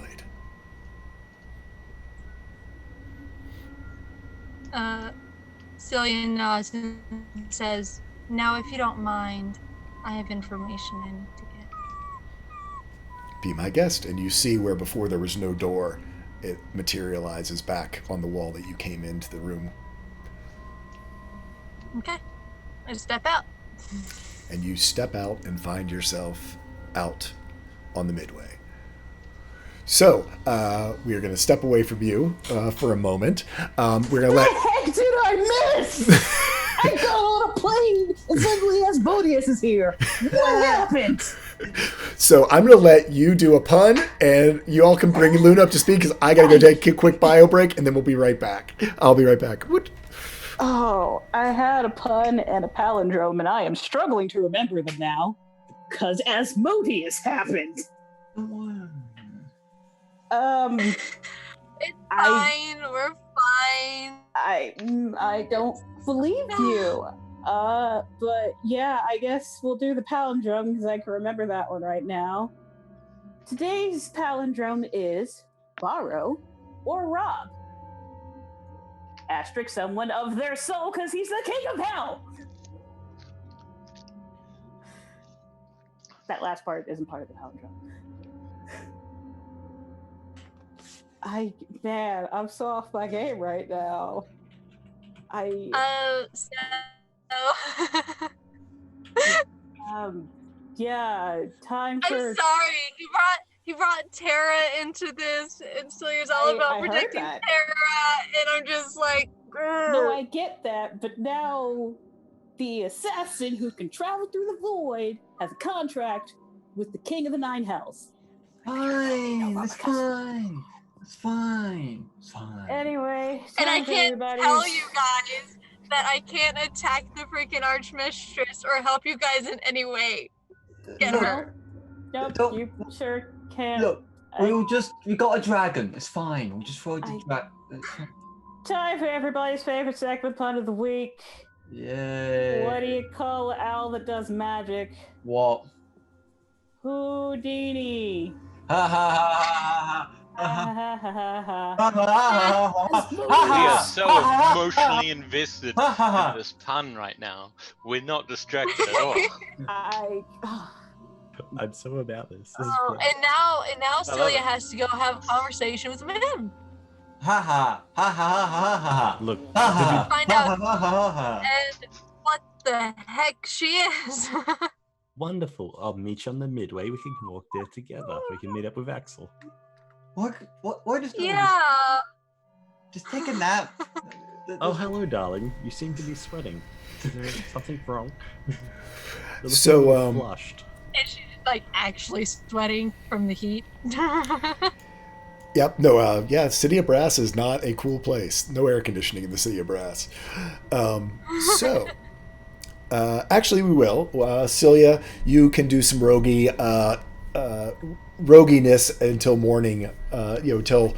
Celia nods and says, "Now, if you don't mind, I have information I need to get." Be my guest, and you see where before there was no door, it materializes back on the wall that you came into the room. Okay. I step out. And you step out and find yourself out on the midway. So, we are going to step away from you for a moment. We're going to let... What the heck did I miss? I got on a plane and suddenly Asmodeus is here. What happened? So I'm going to let you do a pun, and you all can bring Luna up to speed, because I got to go take a quick bio break, and then we'll be right back. I'll be right back. What? Oh, I had a pun and a palindrome, and I am struggling to remember them now. Because Asmodeus happened. It's fine. We're fine. I don't believe you. But yeah, I guess we'll do the palindrome because I can remember that one right now. Today's palindrome is borrow or rob. Asterisk someone of their soul because he's the king of hell. That last part isn't part of the palindrome. Man, I'm so off my game right now. Yeah, time for... I'm sorry. You brought Tara into this, and Celia's all about protecting Tara, and I'm just like, grr. No, I get that, but now the assassin who can travel through the void has a contract with the King of the Nine Hells. Fine, it's fine. It's fine. It's fine. Anyway, And I time for can't everybody's- tell you guys that I can't attack the freaking Archmistress or help you guys in any way. Get her. Nope, Don't- you sure can. Look, we got a dragon. It's fine. We'll just throw the dragon. Time for everybody's favorite segment pun of the week. Yay. What do you call an owl that does magic? What? Houdini. Ha ha ha ha ha ha. We are so emotionally invested in this pun right now. We're not distracted at all. I'm so about this. This is Oh, great. and now Celia it. has to go have a conversation with him Ha ha ha ha ha ha. Look, Ha ha. Find Ha out. ha ha ha. and what the heck she is. wonderful. I'll meet you on the midway. We can walk there together. We can meet up with Axel. What is Yeah. Just take a nap. Oh, hello, darling. You seem to be sweating. Is there something wrong? So, flushed. And she's like actually sweating from the heat. Yep. No. Yeah. City of Brass is not a cool place. No air conditioning in the City of Brass. Actually, we will. Celia, you can do some roguiness until morning. Till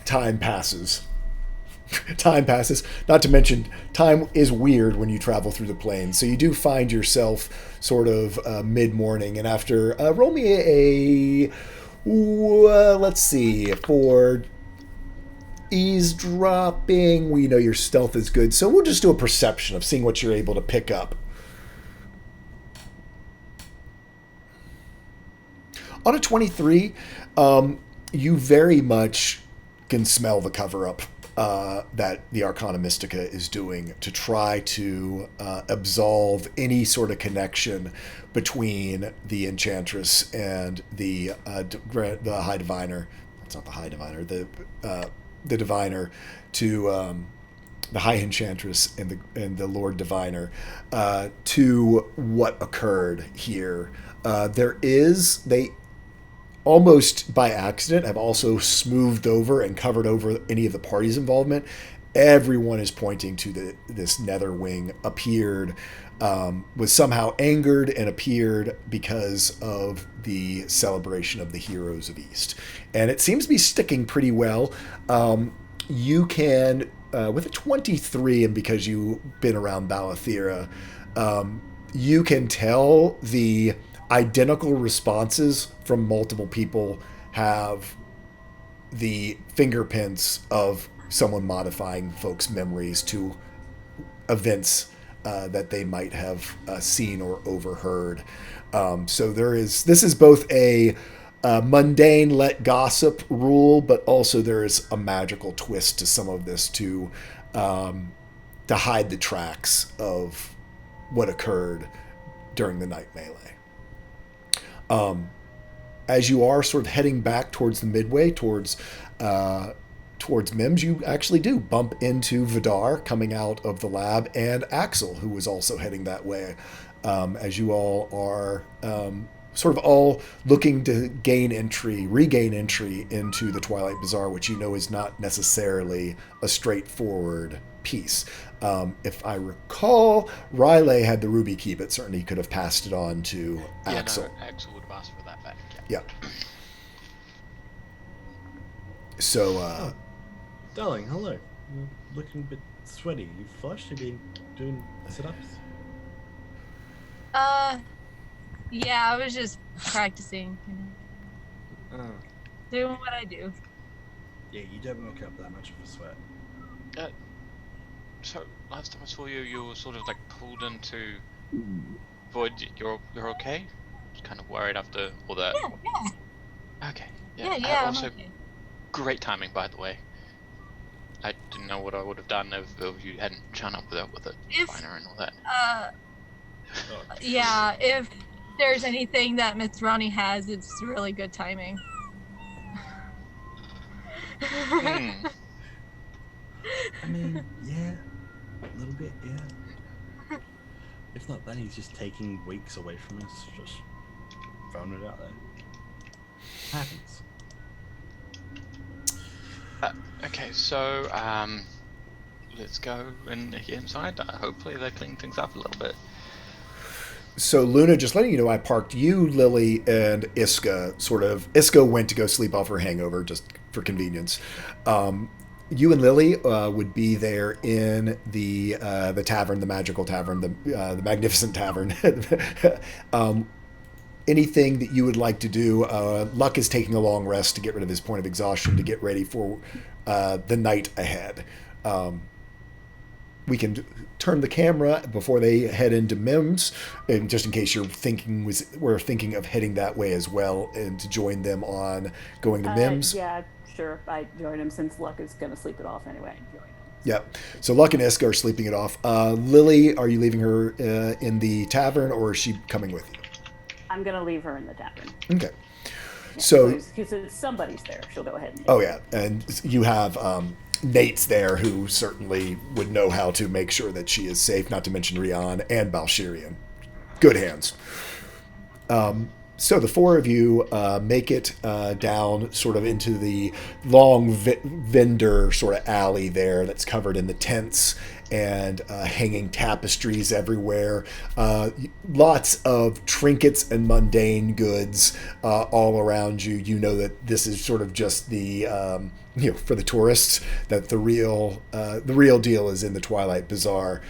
time passes. Time passes. Not to mention, time is weird when you travel through the plains. So you do find yourself sort of mid-morning, and after roll me let's see, for eavesdropping, we know your stealth is good, so we'll just do a perception of seeing what you're able to pick up. On a 23, you very much can smell the cover-up that the Arcana Mystica is doing to try to absolve any sort of connection between the Enchantress and the High Diviner. It's not the High Diviner. The Diviner to the High Enchantress and the Lord Diviner to what occurred here. almost by accident, have also smoothed over and covered over any of the party's involvement. Everyone is pointing to this nether wing appeared, was somehow angered and appeared because of the celebration of the heroes of East. And it seems to be sticking pretty well. You can, with a 23, and because you've been around Balathira, you can tell the identical responses from multiple people have the fingerprints of someone modifying folks' memories to events that they might have seen or overheard. So this is both a mundane let gossip rule, but also there is a magical twist to some of this to hide the tracks of what occurred during the night melee. As you are sort of heading back towards the midway, towards Mims, you actually do bump into Vidar coming out of the lab, and Axel, who was also heading that way, as you all are sort of all looking to regain entry into the Twilight Bazaar, which you know is not necessarily a straightforward piece. If I recall, Riley had the ruby key, but certainly could have passed it on to Axel. Yeah, no, Axel would have asked for that back. Yeah. So, Darling, hello. You're looking a bit sweaty. You flushed? You've been doing sit-ups? Yeah, I was just practicing, Oh. doing what I do. Yeah, you don't look up that much of a sweat. So last time I saw you, you were sort of like pulled into void. You're okay? Just kind of worried after all that. Yeah. Okay. Yeah, I'm Also, okay. great timing, by the way. I didn't know what I would have done if you hadn't shown up with it finer and all that. Oh, Yeah, if there's anything that Miss Ronnie has, it's really good timing. Hmm. I mean, yeah. A little bit, yeah. If not, then he's just taking weeks away from us, just throwing it out there. Happens. Okay, so let's go inside. Hopefully they clean things up a little bit. So Luna, just letting you know, I parked you, Lily, and Iska. Iska went to go sleep off her hangover just for convenience. You and Lily would be there in the tavern, the magical tavern, the magnificent tavern. Anything that you would like to do? Luck is taking a long rest to get rid of his point of exhaustion to get ready for the night ahead. We can turn the camera before they head into Mims, and just in case we're thinking of heading that way as well, and to join them on going to Mims. Yeah, sure. I join him since Luck is going to sleep it off anyway. Join him. Yep. So Luck and Iska are sleeping it off. Lily, are you leaving her in the tavern, or is she coming with you? I'm going to leave her in the tavern. Okay. Yeah, So because somebody's there, she'll go ahead and. Oh yeah, and you have Nate's there, who certainly would know how to make sure that she is safe. Not to mention Rian and Balshirian. Good hands. So the four of you make it down sort of into the long vendor sort of alley there that's covered in the tents and hanging tapestries everywhere. Lots of trinkets and mundane goods all around you. You know that this is sort of just the, for the tourists, that the real deal is in the Twilight Bazaar.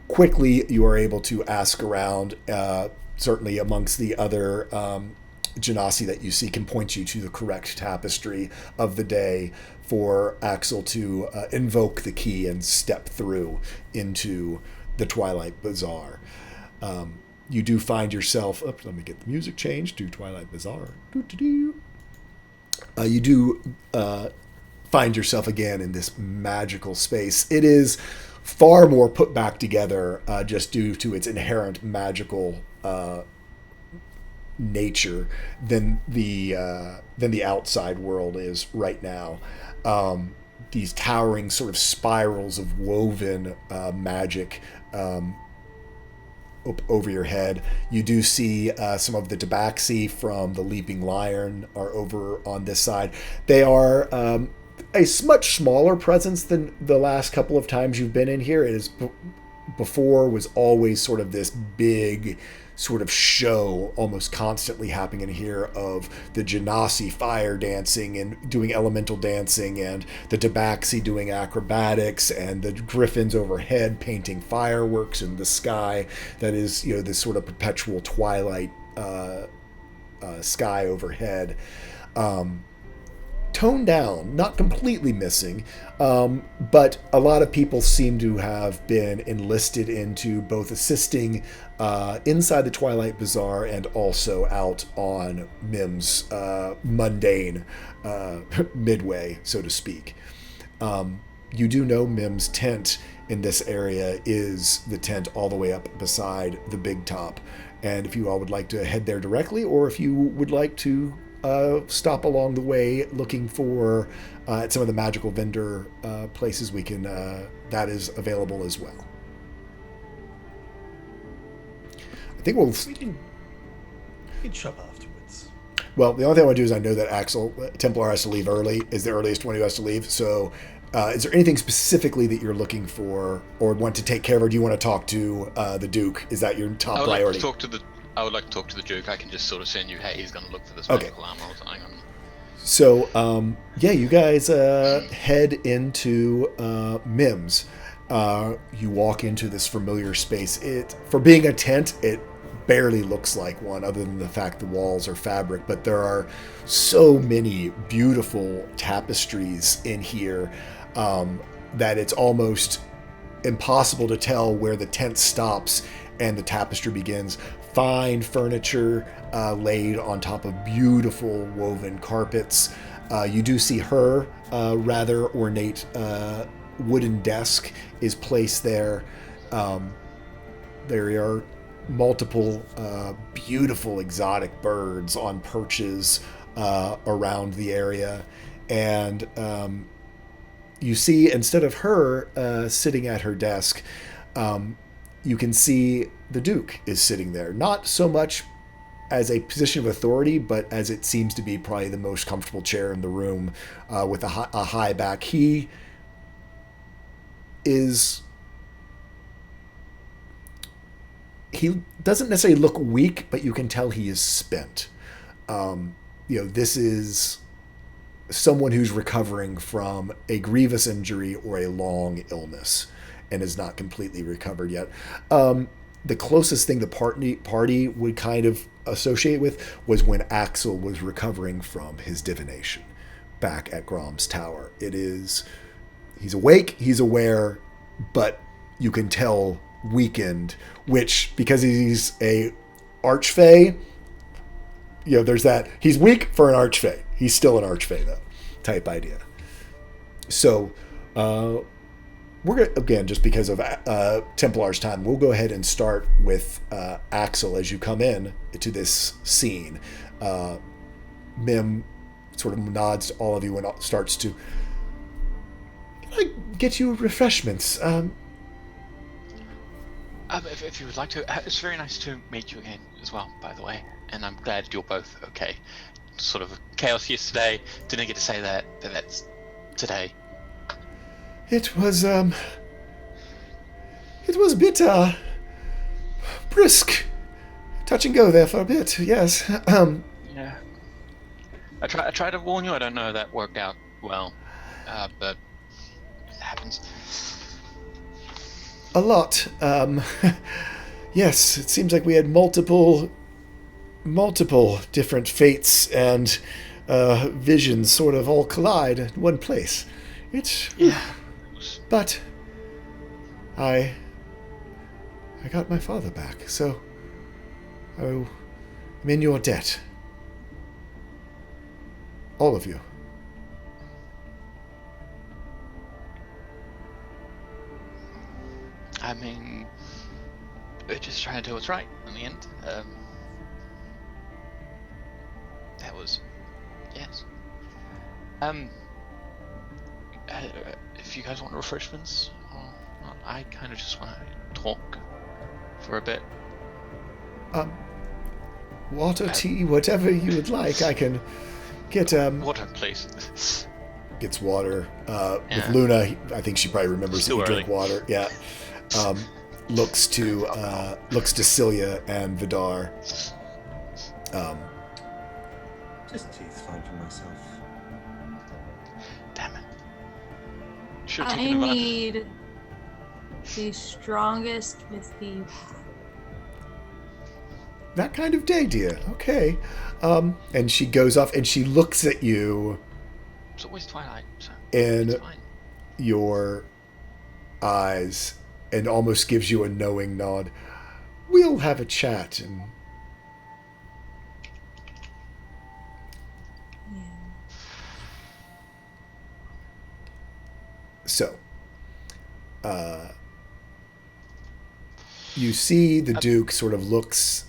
Quickly, you are able to ask around, certainly amongst the other Genasi that you see can point you to the correct tapestry of the day for Axel to invoke the key and step through into the Twilight Bazaar. You do find yourself, let me get the music changed to Twilight Bazaar. You do find yourself again in this magical space. It is far more put back together just due to its inherent magical nature than the outside world is right now. These towering sort of spirals of woven magic up over your head. You do see some of the tabaxi from the Leaping Lion are over on this side. They are a much smaller presence than the last couple of times you've been in here. It is before was always sort of this big sort of show almost constantly happening in here of the Genasi fire dancing and doing elemental dancing, and the tabaxi doing acrobatics, and the griffins overhead painting fireworks in the sky. That is, this sort of perpetual twilight sky overhead. Toned down, not completely missing, but a lot of people seem to have been enlisted into both assisting inside the Twilight Bazaar and also out on Mim's mundane midway, so to speak. You do know Mim's tent in this area is the tent all the way up beside the big top, and if you all would like to head there directly, or if you would like to stop along the way looking for at some of the magical vendor places, we can that is available as well. I think we can shop afterwards. Well, the only thing I want to do is, I know that Axel Templar has to leave early, is the earliest one who has to leave, so is there anything specifically that you're looking for or want to take care of, or do you want to talk to the Duke? Is that your top priority? I would like to talk to the Duke. I can just sort of send you, hey, he's going to look for this Okay. magical armor or something. So, you guys head into Mim's. You walk into this familiar space. For being a tent, it barely looks like one, other than the fact the walls are fabric, but there are so many beautiful tapestries in here that it's almost impossible to tell where the tent stops and the tapestry begins. Fine furniture laid on top of beautiful woven carpets. You do see her rather ornate wooden desk is placed there. There are multiple beautiful exotic birds on perches around the area, and you see, instead of her sitting at her desk, you can see the Duke is sitting there, not so much as a position of authority, but as it seems to be probably the most comfortable chair in the room, with a high back. He doesn't necessarily look weak, but you can tell he is spent. This is someone who's recovering from a grievous injury or a long illness and is not completely recovered yet. The closest thing the party would kind of associate with was when Axel was recovering from his divination back at Grom's Tower. He's awake, he's aware, but you can tell weakened, which, because he's a archfey, there's that. He's weak for an archfey. He's still an archfey, though, type idea. So, we're going to, again, just because of Templar's time, we'll go ahead and start with Axel as you come in to this scene. Mim sort of nods to all of you and starts to, can I get you refreshments? If you would like to, it's very nice to meet you again as well, by the way, and I'm glad you're both okay. Sort of chaos yesterday, didn't get to say that, but that's today. It was a bit brisk, touch and go there for a bit. Yes. Yeah. I tried to warn you. I don't know that worked out well, but it happens. A lot. Yes, it seems like we had multiple different fates and visions sort of all collide in one place. Yeah. But I got my father back, so I'm in your debt. All of you. I mean, we're just trying to do what's right in the end. That was, yes. If you guys want refreshments, or not, I kind of just want to talk for a bit. Water, tea, whatever you would like. I can get Water, please. gets water. Yeah. With Luna, I think she probably remembers that Still you drink early. water. Yeah. Looks to Celia and Vidar. Just teeth fine for myself. Damn it. Should have I taken advantage. need the strongest with the. That kind of day, dear. Okay. And she goes off and she looks at you It's always twilight, so in it's fine. your eyes and almost gives you a knowing nod. We'll have a chat and so you see the Duke sort of looks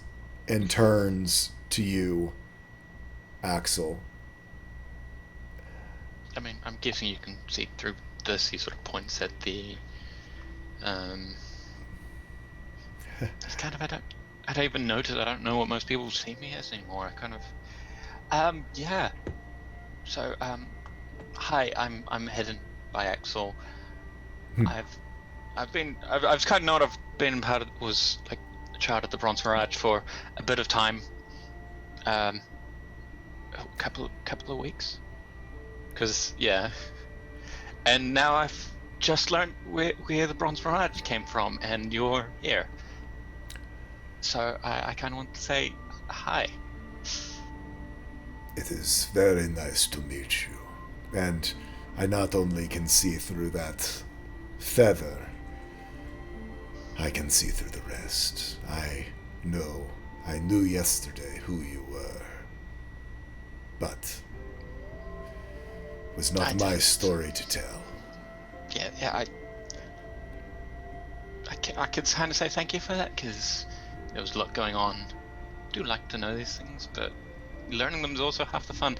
and turns to you, Axel. I mean, I'm guessing you can see through this. He sort of points at the. It's kind of I don't even notice. I don't know what most people see me as anymore. I kind of. Yeah. So hi. I'm hidden by Axel. I've kind of known I've been part of was like a child at the Bronze Mirage for a bit of time. A couple of weeks. Because yeah, and now I've just learned where the Bronze Mirage came from, and you're here. So I kind of want to say hi. It is very nice to meet you. And I not only can see through that feather, I can see through the rest. I knew yesterday who you were. But it was not my story to tell. Yeah. I could kind of say thank you for that, because there was a lot going on. I do like to know these things, but learning them is also half the fun.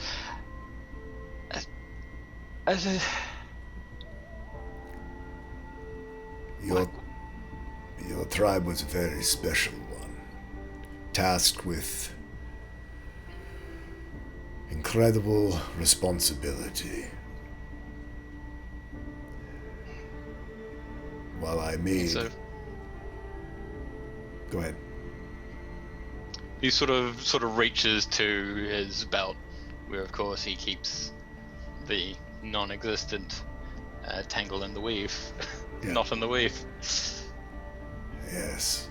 Your tribe was a very special one, tasked with incredible responsibility. While I made... So Go ahead. he sort of reaches to his belt, where of course he keeps the non-existent tangle in the weave, Yeah. not in the weave. Yes.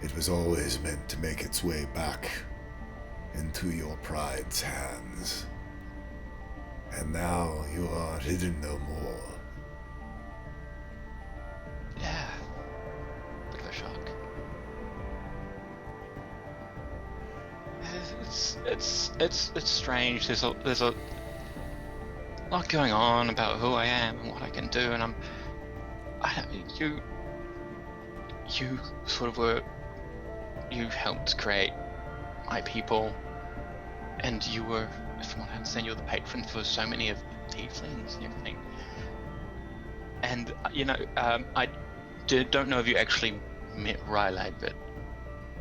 It was always meant to make its way back into your pride's hands. And now you are hidden no more. Yeah, bit of a shock. It's strange. There's a lot going on about who I am and what I can do, and you sort of were, you helped create my people, and you were, from what I understand, you're the patron for so many of the tieflings and everything. And I don't know if you actually met Riley, but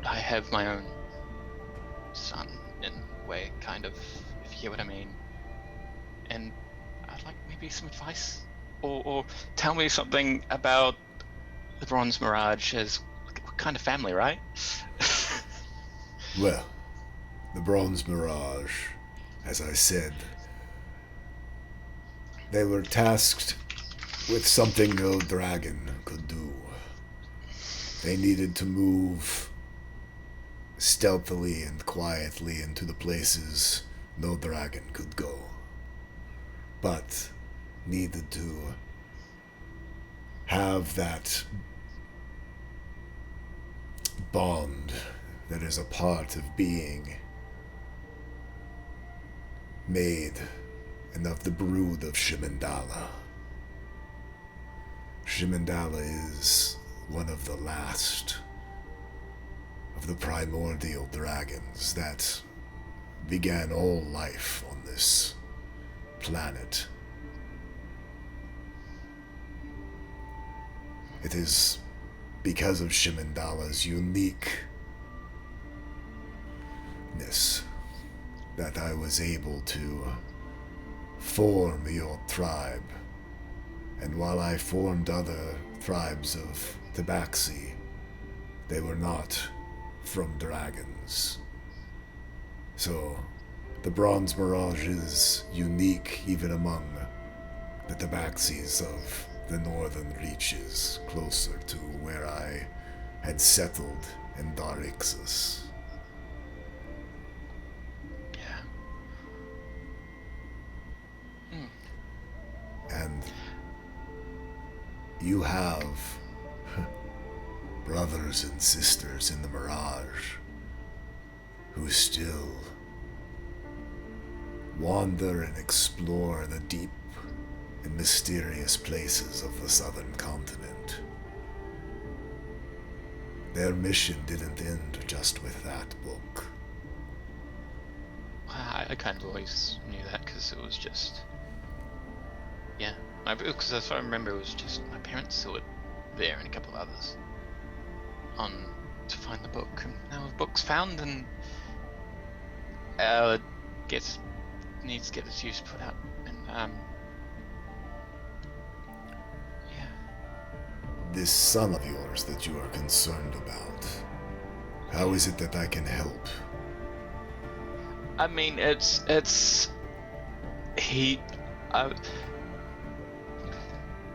I have my own son in a way, kind of, if you hear what I mean. And I'd like maybe some advice, or tell me something about the Bronze Mirage as what kind of family, right? Well, the Bronze Mirage, as I said, they were tasked with something no dragon could do. They needed to move stealthily and quietly into the places no dragon could go, but needed to have that bond that is a part of being made and of the brood of Shimandala. Shimandala is one of the last of the primordial dragons that began all life on this planet. It is because of Shimandala's unique witness that I was able to form your tribe. And while I formed other tribes of Tabaxi, they were not from dragons. So, the Bronze Mirage is unique even among the Tabaxis of the northern reaches, closer to where I had settled in Darixus. Yeah. And you have brothers and sisters in the Mirage who still wander and explore the deep and mysterious places of the southern continent. Their mission didn't end just with that book. I kind of always knew that because it was just, yeah. Because as I remember, it was just my parents who were there and a couple of others on to find the book. And now the book's found, and needs to get its use put out. And yeah. This son of yours that you are concerned about, how is it that I can help? I mean,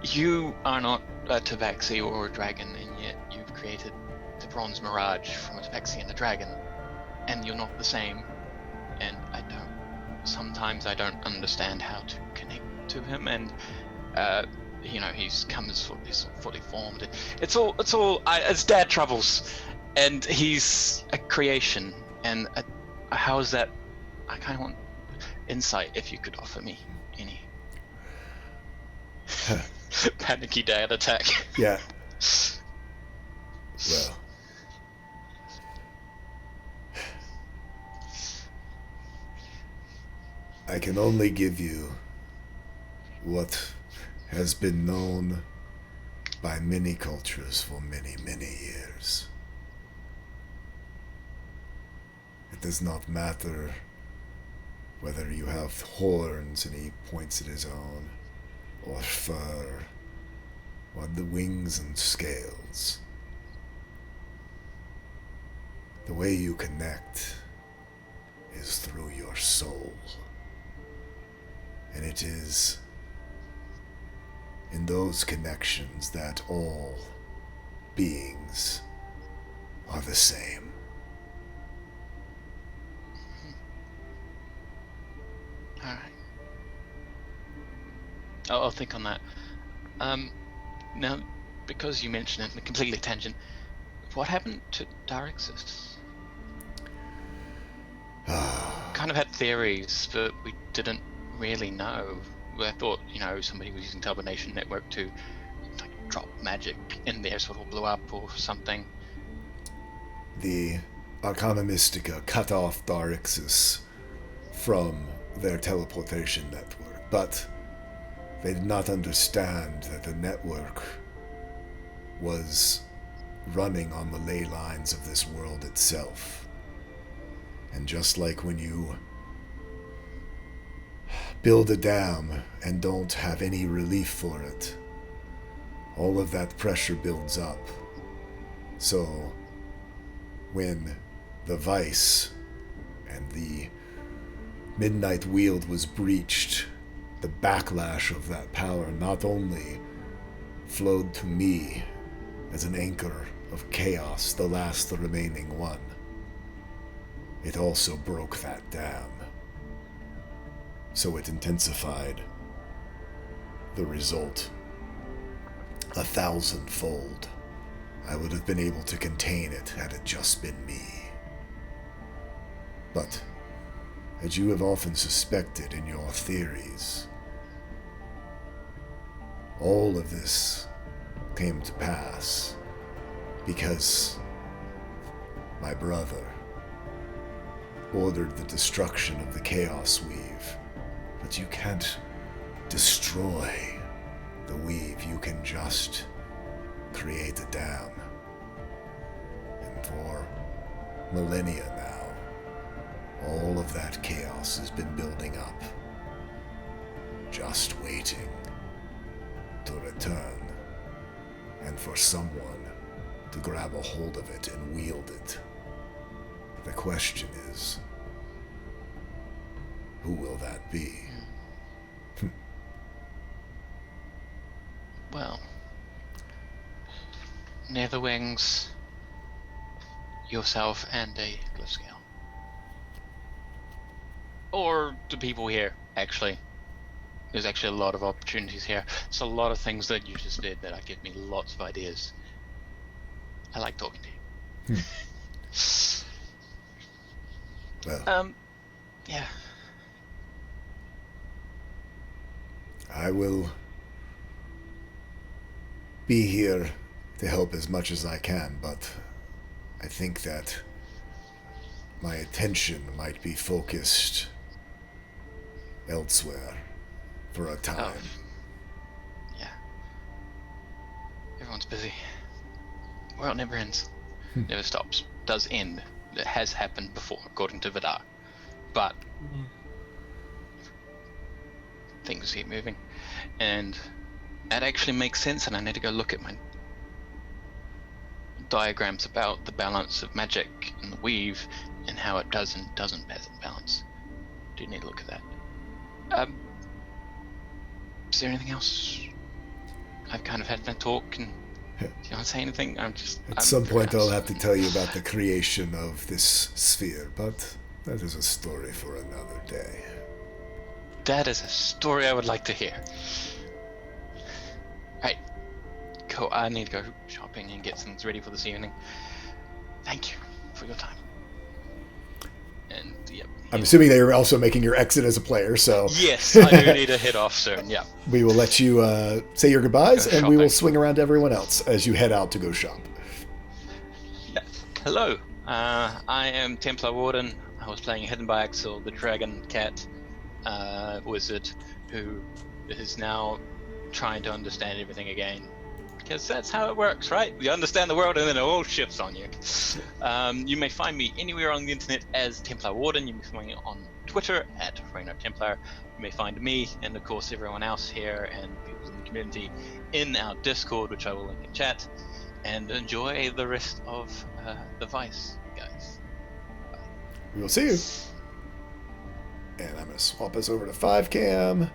you are not a Tabaxi or a dragon, and yet you've created the Bronze Mirage from a Tabaxi and a dragon, and you're not the same. And sometimes I don't understand how to connect to him, and he's come as fully formed. It's dad troubles, and he's a creation. And how is that? I kind of want insight if you could offer me any. Panicky dad attack. Yeah. Well. I can only give you what has been known by many cultures for many, many years. It does not matter whether you have horns and he points at his own, or fur, or the wings and scales. The way you connect is through your soul. And it is in those connections that all beings are the same. Alright. I'll think on that. Now, because you mentioned it, completely tangent, what happened to Darixus? Kind of had theories, but we didn't really know. I thought, somebody was using Telbanation Network to drop magic in there so it all blew up or something. The Arcana Mystica cut off Darixus from their teleportation network, but they did not understand that the network was running on the ley lines of this world itself. And just like when you build a dam and don't have any relief for it, all of that pressure builds up. So when the Vice and the Midnight Weald was breached, the backlash of that power not only flowed to me as an anchor of chaos, the last remaining one, it also broke that dam. So it intensified the result 1,000-fold. I would have been able to contain it had it just been me. But, as you have often suspected in your theories, all of this came to pass because my brother ordered the destruction of the Chaos Weave. But you can't destroy the weave, you can just create a dam. And for millennia now, All of that chaos has been building up, just waiting to return, and for someone to grab a hold of it and wield it. The question is, who will that be? Well, Netherwings, yourself, and a Glyphscale. Or the people here, actually. There's actually a lot of opportunities here. It's a lot of things that you just did that give me lots of ideas. I like talking to you. Well, yeah. I will be here to help as much as I can, but I think that my attention might be focused elsewhere for a time. Yeah. Everyone's busy. World never ends. Never stops. Does end. It has happened before, according to Vidar. But things keep moving. And that actually makes sense, and I need to go look at my diagrams about the balance of magic and the weave and how it does and doesn't balance. Do need to look at that. Is there anything else? I've kind of had my talk, and do you want to say anything? At some point I'll have to tell you about the creation of this sphere, but that is a story for another day. That is a story I would like to hear. Right. Cool. I need to go shopping and get things ready for this evening. Thank you for your time. And yep. I'm assuming that you're also making your exit as a player, so... Yes, I do need to head off soon, yeah. We will let you say your goodbyes, and we will shopping. swing around to everyone else as you head out to go shop. Yeah. Hello, I am Templar Warden. I was playing Hidden by Axel, the Dragon Cat wizard, who is now trying to understand everything again. Because that's how it works, right? You understand the world and then it all shifts on you. You may find me anywhere on the internet as Templar Warden. You may find me on Twitter at Reynard Templar. You may find me and of course everyone else here and people in the community in our Discord, which I will link in chat. And enjoy the rest of the Vice, guys. Bye. We will see you. And I'm going to swap us over to 5cam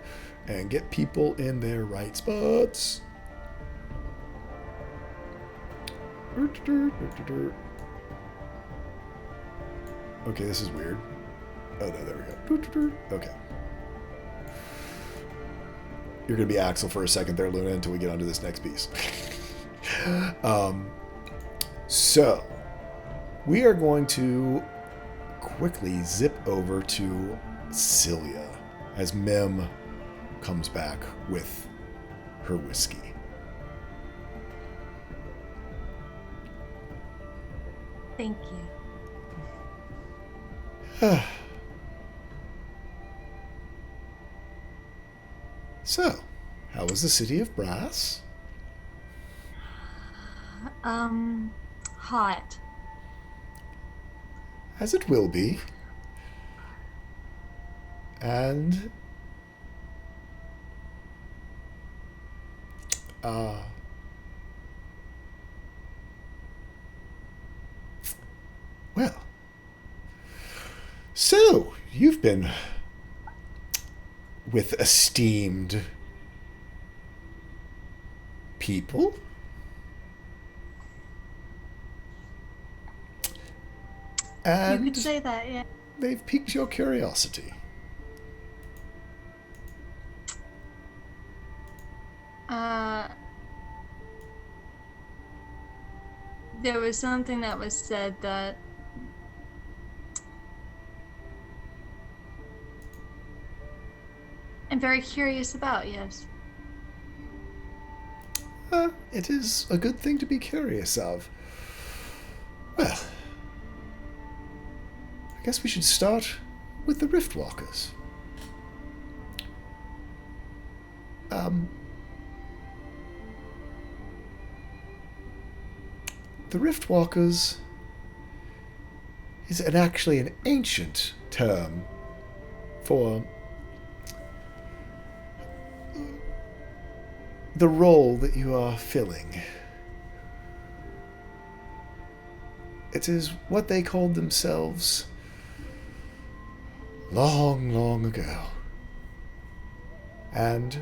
and get people in their right spots. Okay, this is weird. Oh, no, there we go. Okay. You're going to be Axel for a second there, Luna, until we get onto this next piece. So, we are going to quickly zip over to Celia as Mem comes back with her whiskey. Thank you. So, how was the city of Brass? Hot. As it will be. And well, so you've been with esteemed people. And You could say that, yeah. they've piqued your curiosity. There was something that was said that I'm very curious about, yes. It is a good thing to be curious of. Well, I guess we should start with the Riftwalkers. The Riftwalkers is actually an ancient term for the role that you are filling. It is what they called themselves long, long ago. And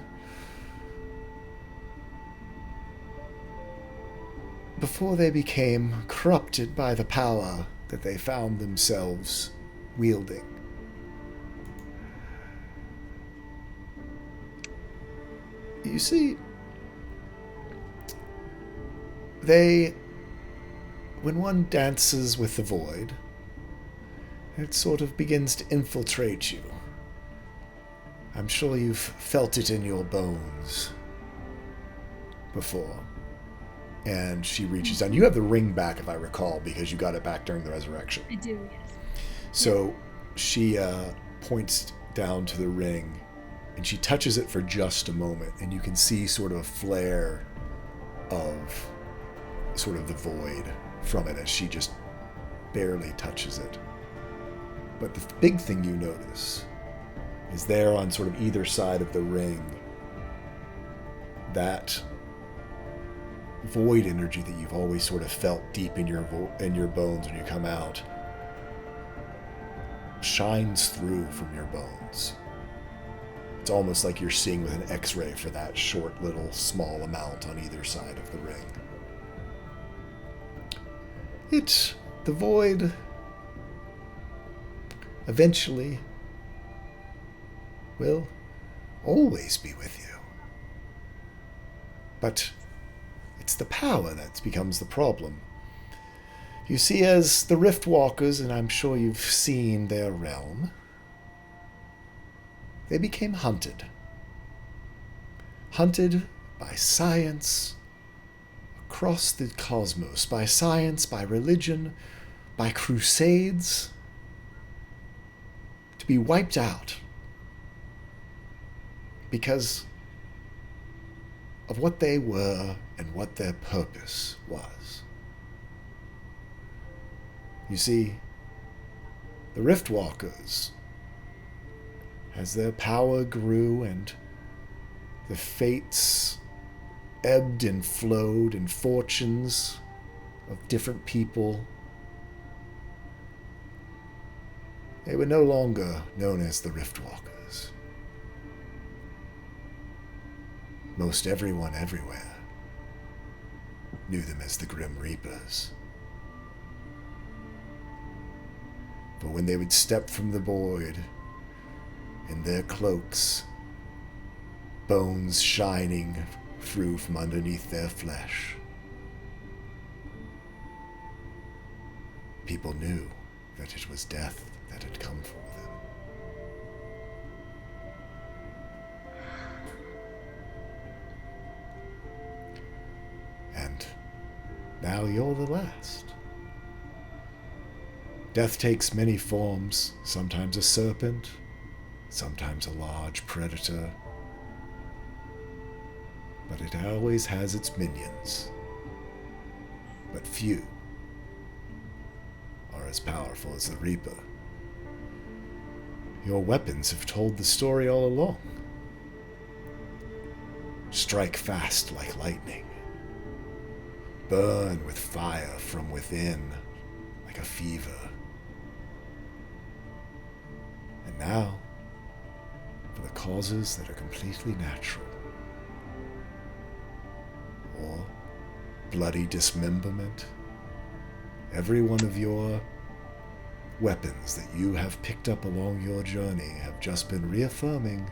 before they became corrupted by the power that they found themselves wielding. You see, when one dances with the void, it sort of begins to infiltrate you. I'm sure you've felt it in your bones before. And she reaches down. You have the ring back, if I recall, because you got it back during the resurrection. I do, yes. So she points down to the ring, and she touches it for just a moment, and you can see sort of a flare of sort of the void from it as she just barely touches it. But the big thing you notice is there on sort of either side of the ring, that void energy that you've always sort of felt deep in your bones when you come out shines through from your bones. It's almost like you're seeing with an X-ray for that short little small amount on either side of the ring. The void eventually will always be with you. But it's the power that becomes the problem. You see, as the Riftwalkers, and I'm sure you've seen their realm, they became hunted. Hunted by science across the cosmos, by science, by religion, by crusades, to be wiped out because of what they were and what their purpose was. You see, the Riftwalkers, as their power grew and the fates ebbed and flowed and fortunes of different people, they were no longer known as the Riftwalkers. Most everyone everywhere knew them as the Grim Reapers. But when they would step from the void in their cloaks, bones shining through from underneath their flesh, people knew that it was death that had come for them. And now you're the last. Death takes many forms, sometimes a serpent, sometimes a large predator, but it always has its minions. But few are as powerful as the Reaper. Your weapons have told the story all along. Strike fast like lightning. Burn with fire from within like a fever. And now, for the causes that are completely natural, or bloody dismemberment, every one of your weapons that you have picked up along your journey have just been reaffirming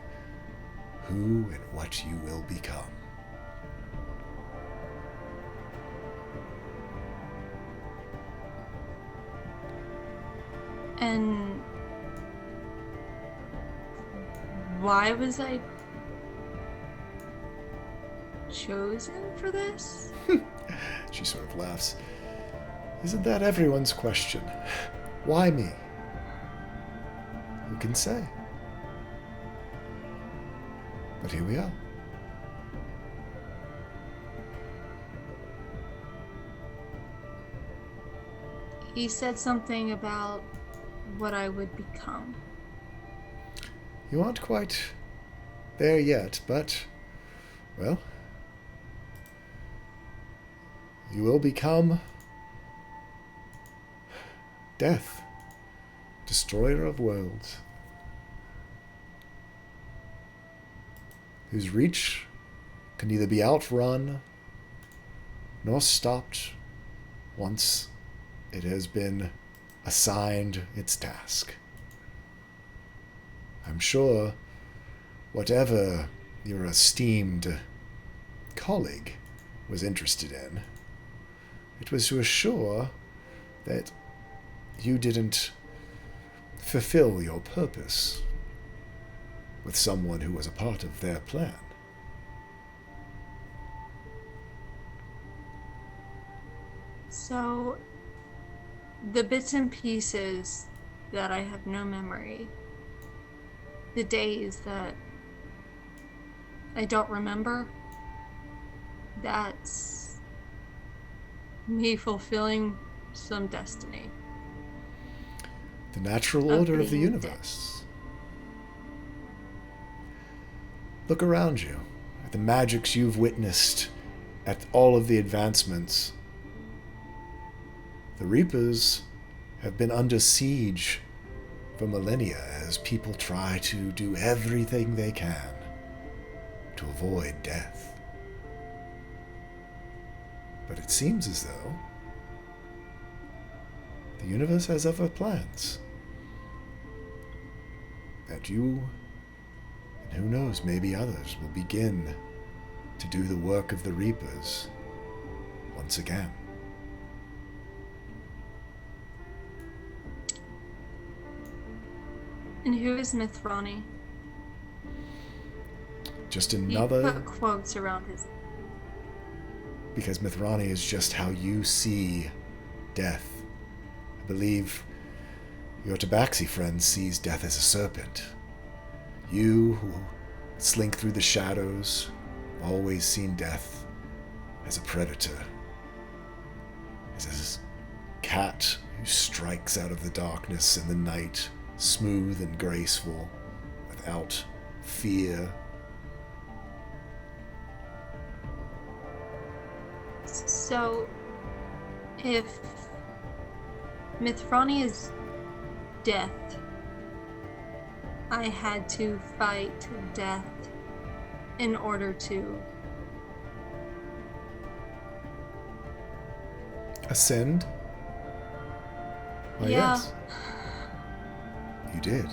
who and what you will become. And why was I chosen for this? She sort of laughs. Isn't that everyone's question? Why me? Who can say? But here we are. He said something about what I would become. You aren't quite there yet, but, well, you will become Death, destroyer of worlds, whose reach can neither be outrun nor stopped once it has been assigned its task. I'm sure whatever your esteemed colleague was interested in, it was to assure that you didn't fulfill your purpose with someone who was a part of their plan. So, the bits and pieces that I have no memory, the days that I don't remember, that's me fulfilling some destiny. The natural order of the being universe. Look around you at the magics you've witnessed, at all of the advancements. The Reapers have been under siege for millennia as people try to do everything they can to avoid death. But it seems as though the universe has other plans. That you, and who knows, maybe others, will begin to do the work of the Reapers once again. And who is Mithrani? Just He another, put quotes around his. because Mithrani is just how you see death. I believe your Tabaxi friend sees death as a serpent. You, who slink through the shadows, have always seen death as a predator. As a cat who strikes out of the darkness in the night, smooth and graceful, without fear. So, if Mithrani is death, I had to fight death in order to. Ascend? Why, Yeah. yes. You did.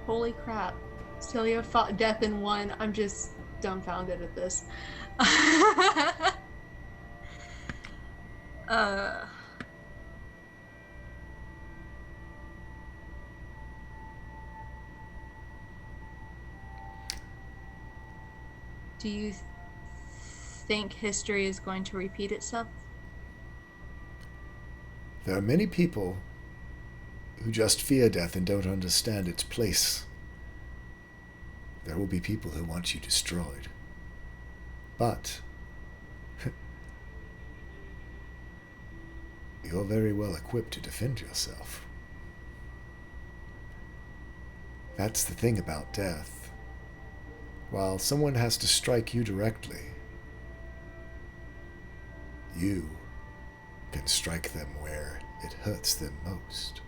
Holy crap. Celia fought death and won. I'm just dumbfounded at this. uh. Do you think history is going to repeat itself? There are many people who just fear death and don't understand its place. There will be people who want you destroyed. But you're very well equipped to defend yourself. That's the thing about death. While someone has to strike you directly, you can strike them where it hurts them most.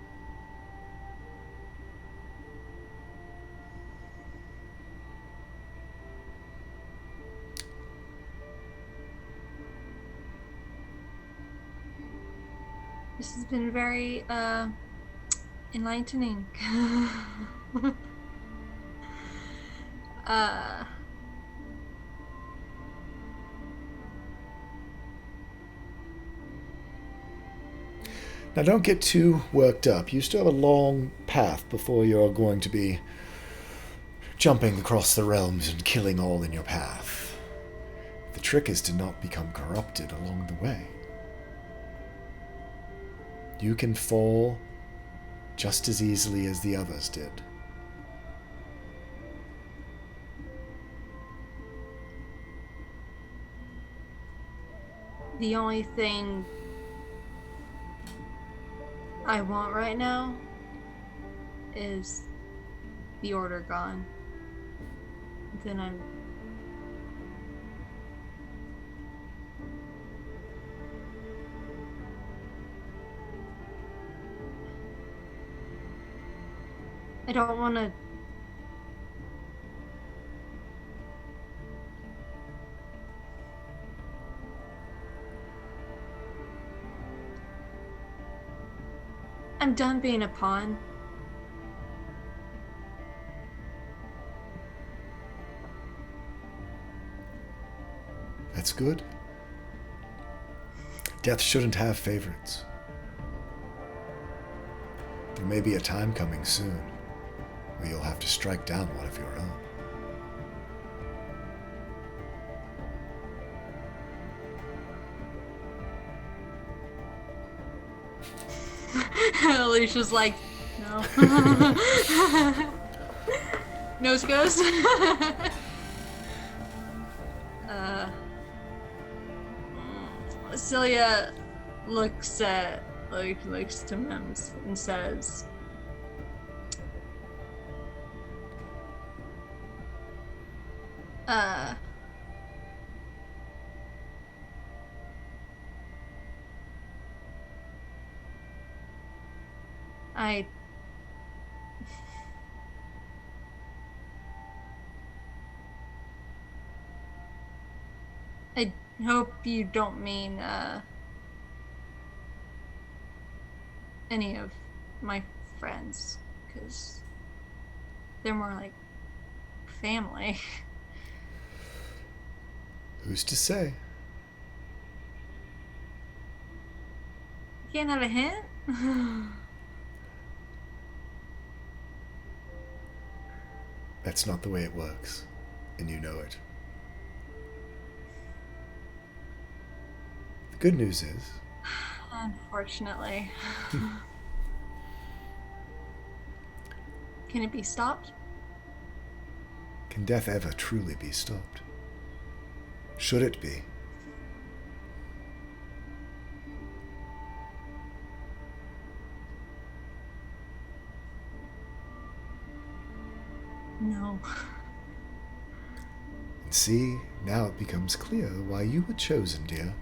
This has been very enlightening. Now don't get too worked up. You still have a long path before you're going to be jumping across the realms and killing all in your path. The trick is to not become corrupted along the way. You can fall just as easily as the others did. The only thing I want right now is the order gone. Then I'm... I don't want to... I'm done being a pawn. That's good. Death shouldn't have favorites. There may be a time coming soon where you'll have to strike down one of your own. Alicia's like, no. Nose goes. Celia looks to Mims and says, I hope you don't mean any of my friends, because they're more like family. Who's to say? You can't have a hint? That's not the way it works, and you know it. The good news is... Unfortunately. Can it be stopped? Can death ever truly be stopped? Should it be? No. And see, now it becomes clear why you were chosen, dear.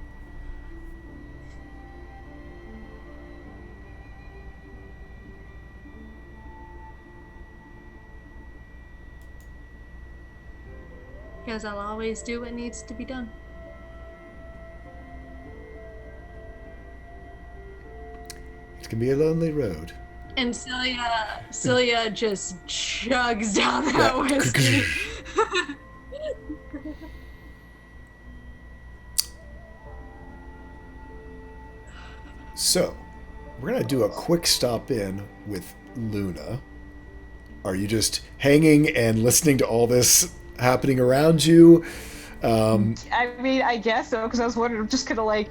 Because I'll always do what needs to be done. It can be a lonely road. And Celia just chugs down that whiskey. So, we're going to do a quick stop in with Luna. Are you just hanging and listening to all this happening around you? I mean, I guess so, because I was wondering, just kind of like,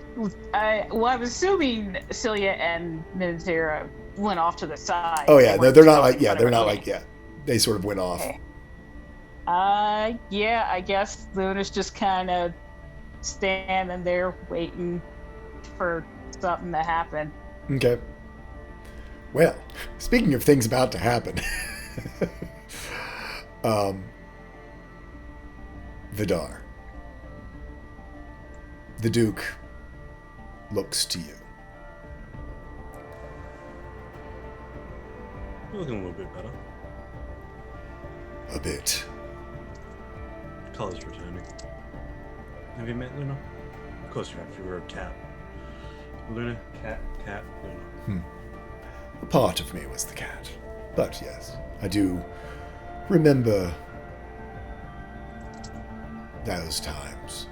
I'm assuming Celia and Minzera went off to the side. Oh yeah, They they're not weren't like, yeah, in they're front not of like, yeah, they sort of went off. Okay. Yeah, I guess Luna's just kind of standing there waiting for something to happen. Okay. Well, speaking of things about to happen, Vidar, the Duke looks to you. You're looking a little bit better. A bit. Color's returning. Have you met Luna? Of course you have. You were a cat. Luna, cat, Luna. A part of me was the cat. But yes, I do remember those times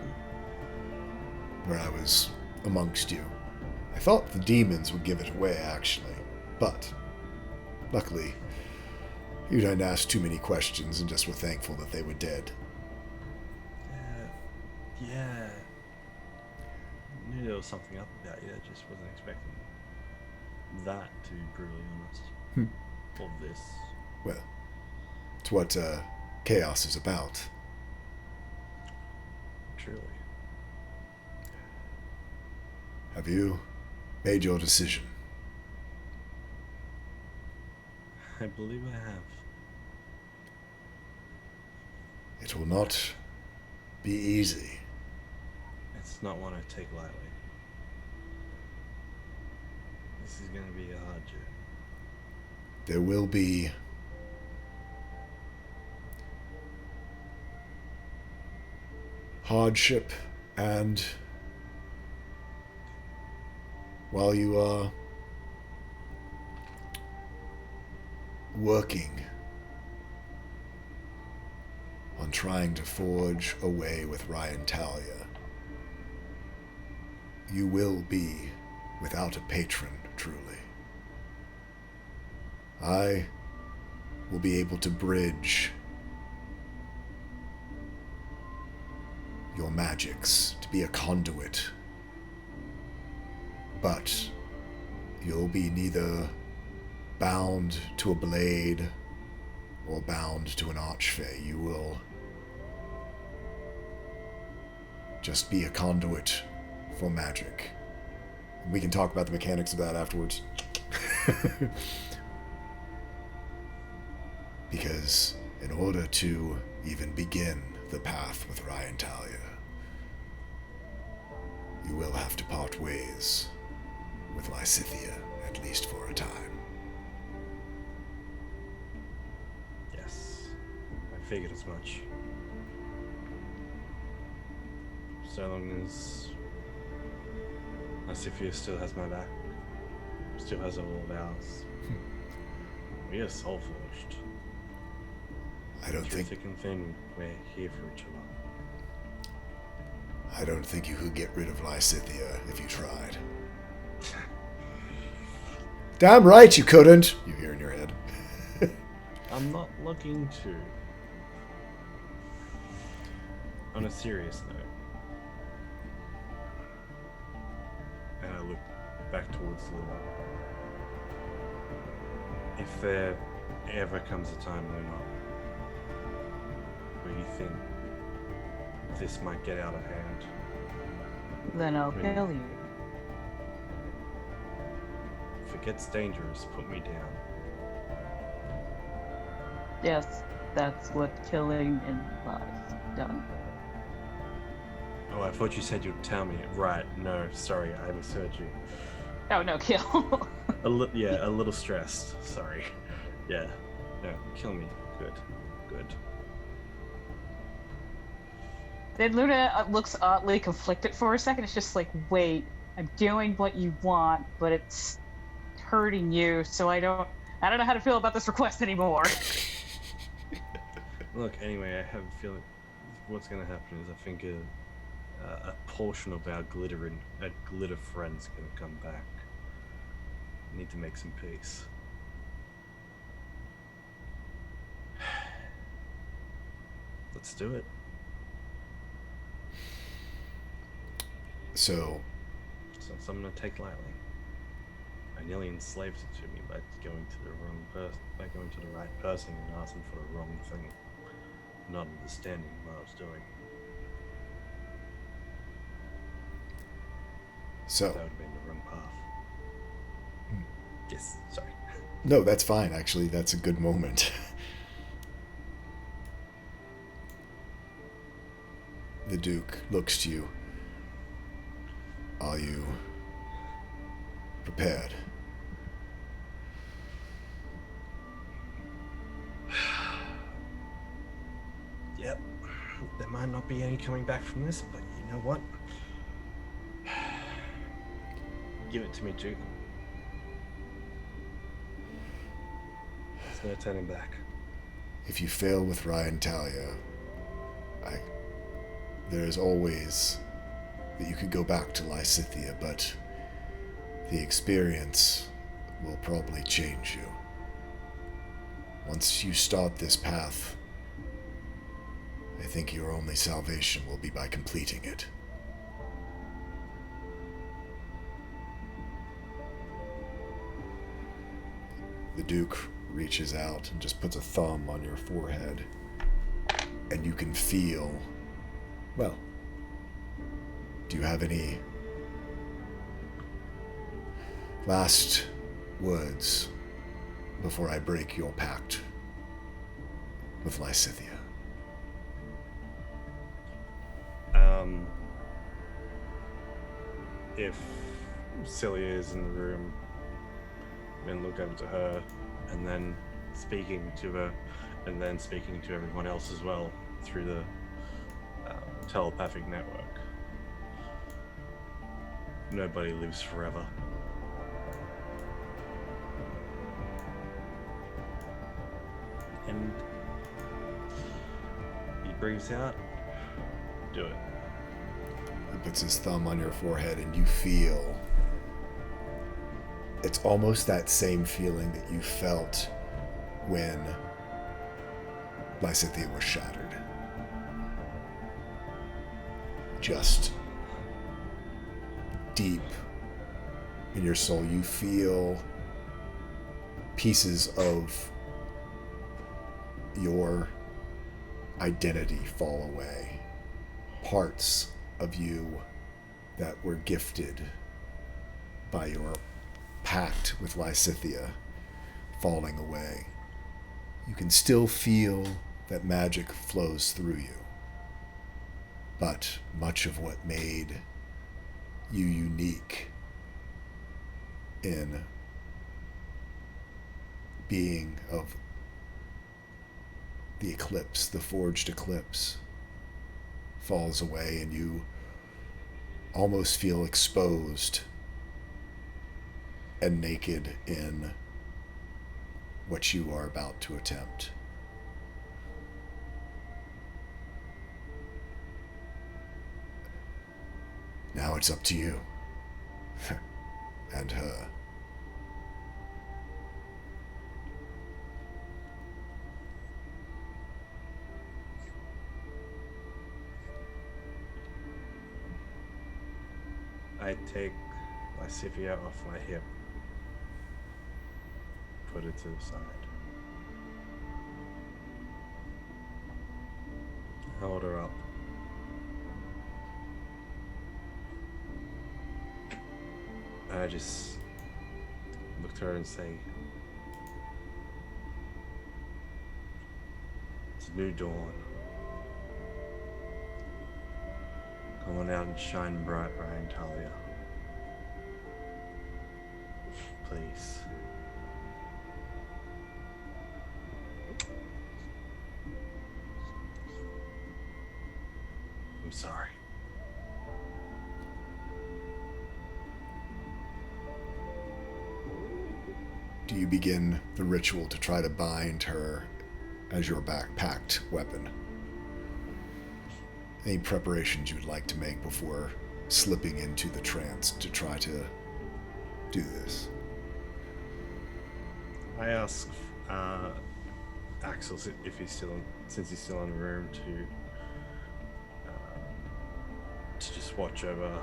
where I was amongst you. I thought the demons would give it away, actually. But luckily, you didn't ask too many questions and just were thankful that they were dead. Yeah. I knew there was something up about you. I just wasn't expecting that, to be brutally honest. Of this. Well, it's what chaos is about. Truly. Have you made your decision? I believe I have. It will not be easy. It's not one I take lightly. This is going to be a hard journey. There will be hardship, and while you are working on trying to forge a way with Ryan Talia, you will be without a patron, truly. I will be able to bridge your magics, to be a conduit, but you'll be neither bound to a blade or bound to an archfey. You will just be a conduit for magic. We can talk about the mechanics of that afterwards. Because in order to even begin the path with Ryan Talia, you will have to part ways with Lysithea, at least for a time. Yes, I figured as much. So long as Lysithea still has my back, still has all of ours. We are soul forged. I don't think thick and thin, we're here for each other. I don't think you could get rid of Lysithea if you tried. Damn right you couldn't, you hear in your head. I'm not looking to. On a serious note, and I look back towards Luna. If there ever comes a time, Luna, where you think this might get out of hand, Then I'll Really? kill you. if it gets dangerous, put me down. Yes, that's what killing implies. Done. Oh, I thought you said you'd tell me. Right, no, sorry, I misheard you. Oh no, kill. A little stressed, sorry. Yeah, no, kill me. Good, good. Then Luna looks oddly conflicted for a second. It's just like, wait, I'm doing what you want, but it's hurting you, so I don't know how to feel about this request anymore. Look, anyway, I have a feeling what's going to happen is I think a portion of our glitter friends going to come back. I need to make some peace. Let's do it. So, So it's something to take lightly. I nearly enslaved it to me by going to the wrong person, by going to the right person and asking for the wrong thing, not understanding what I was doing. so That would have been the wrong path. Yes, sorry. no, that's fine. Actually, that's a good moment. The Duke looks to you. Are you prepared? Yep. There might not be any coming back from this, but you know what? Give it to me, Duke. There's no turning back. If you fail with Ryan Talia, there is always that you could go back to Lysithea, but the experience will probably change you. Once you start this path, I think your only salvation will be by completing it. The Duke reaches out and just puts a thumb on your forehead, and you can feel, well, do you have any Last words before I break your pact with Lysithea. If Celia is in the room, then look over to her, and then speaking to her, and then speaking to everyone else as well through the telepathic network. Nobody lives forever. And he breathes out. Do it. He puts his thumb on your forehead, and you feel. It's almost that same feeling that you felt when Lysithea was shattered. Just deep in your soul, you feel pieces of your identity fall away. Parts of you that were gifted by your pact with Lysithea falling away. You can still feel that magic flows through you. But much of what made you unique in being of the eclipse, the forged eclipse, falls away, and you almost feel exposed and naked in what you are about to attempt. Now it's up to you and her. I take Lysithea off my hip, put it to the side. Hold her up. I just look to her and say, it's a new dawn. Come on out and shine bright, Ryan Talia. Please. I'm sorry. Do you begin the ritual to try to bind her as your backpacked weapon? Any preparations you would like to make before slipping into the trance to try to do this? I ask Axel if he's still in, since he's still in the room, to just watch over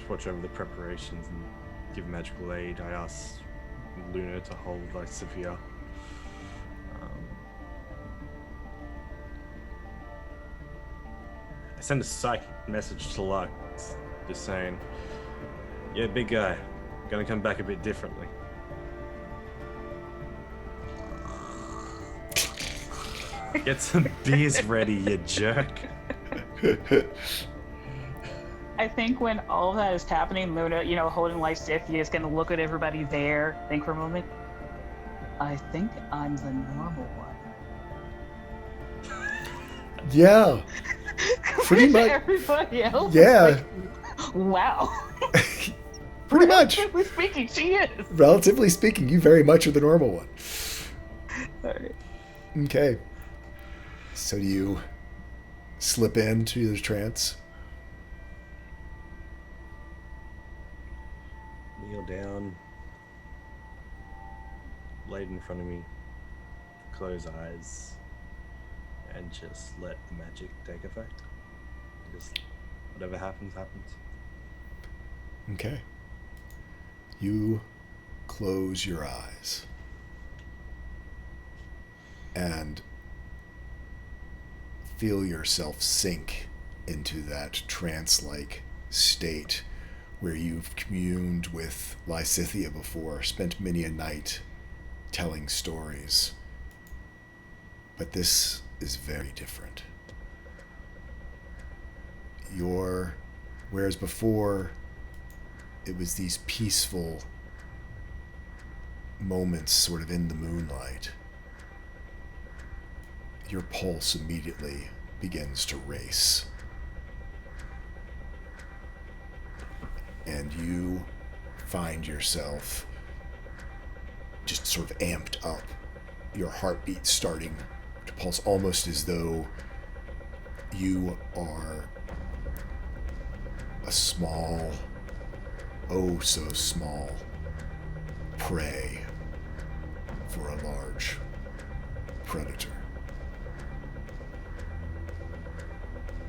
the preparations and give magical aid. I ask Luna to hold Lysithea. I send a psychic message to Lux, just saying, yeah, big guy, gonna come back a bit differently. Get some beers ready, you jerk. I think when all of that is happening, Luna, holding Lysithea, is going to look at everybody there, think for a moment. I think I'm the normal one. Yeah. Pretty much. Everybody else. Yeah. Wow. Pretty much. Relatively speaking, she is. Relatively speaking, you very much are the normal one. All right. Okay. So do you slip into the trance? Kneel down, laid in front of me, close eyes, and just let the magic take effect. Just whatever happens, happens. Okay. You close your eyes and feel yourself sink into that trance-like state where you've communed with Lysithea before, spent many a night telling stories. But this is very different. Whereas before, it was these peaceful moments sort of in the moonlight, your pulse immediately begins to race. And you find yourself just sort of amped up, your heartbeat starting to pulse almost as though you are a small, oh so small, prey for a large predator.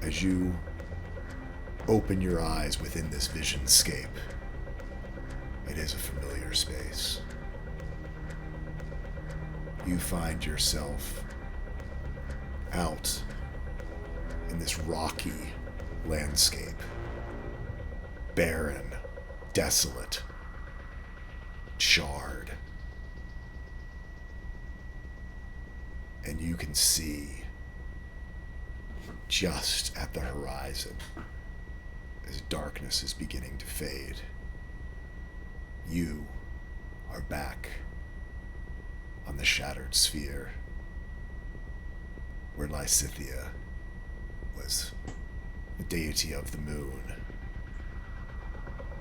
As you open your eyes within this visionscape, it is a familiar space. You find yourself out in this rocky landscape, barren, desolate, charred. And you can see just at the horizon, as darkness is beginning to fade, you are back on the shattered sphere where Lysithea was the deity of the moon,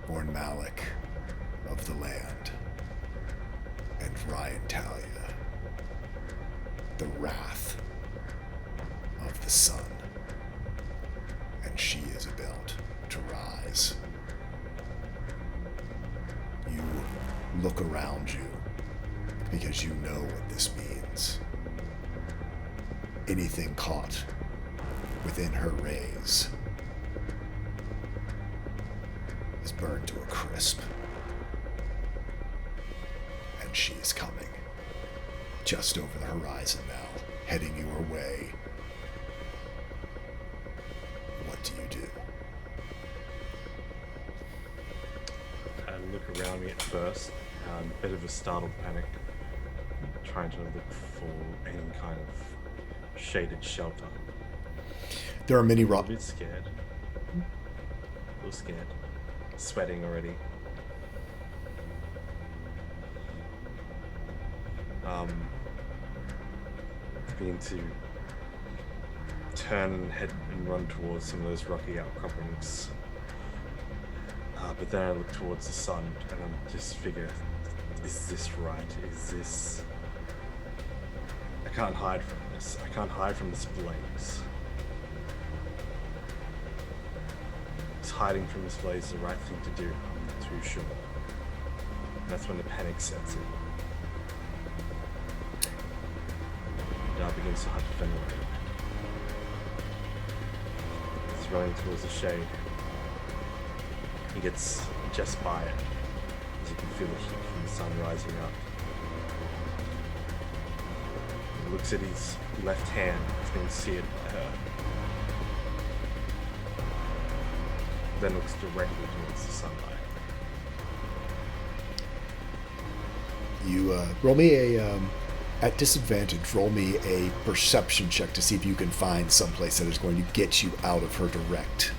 born Malik of the land, and Ryan Talia, the wrath of the sun. And she is about to rise. You look around you because you know what this means. Anything caught within her rays is burned to a crisp. And she is coming. Just over the horizon now, heading your way. What do you do? I look around me at first, a bit of a startled panic, trying to look for any kind of shaded shelter. There are many A bit scared. A little scared. Sweating already. Beginning to turn and head and run towards some of those rocky outcroppings. But then I look towards the sun and I just figure, is this right? Is this... I can't hide from this. I can't hide from this blaze. Is hiding from this blaze the right thing to do? I'm not too sure. And that's when the panic sets in. Now begins to hunt Fenrir. He's running towards the shade. He gets just by it, as you can feel the heat from the sun rising up. He looks at his left hand, it's been seared by her. Then looks directly towards the sunlight. You roll me a, at disadvantage, roll me a perception check to see if you can find someplace that is going to get you out of her direct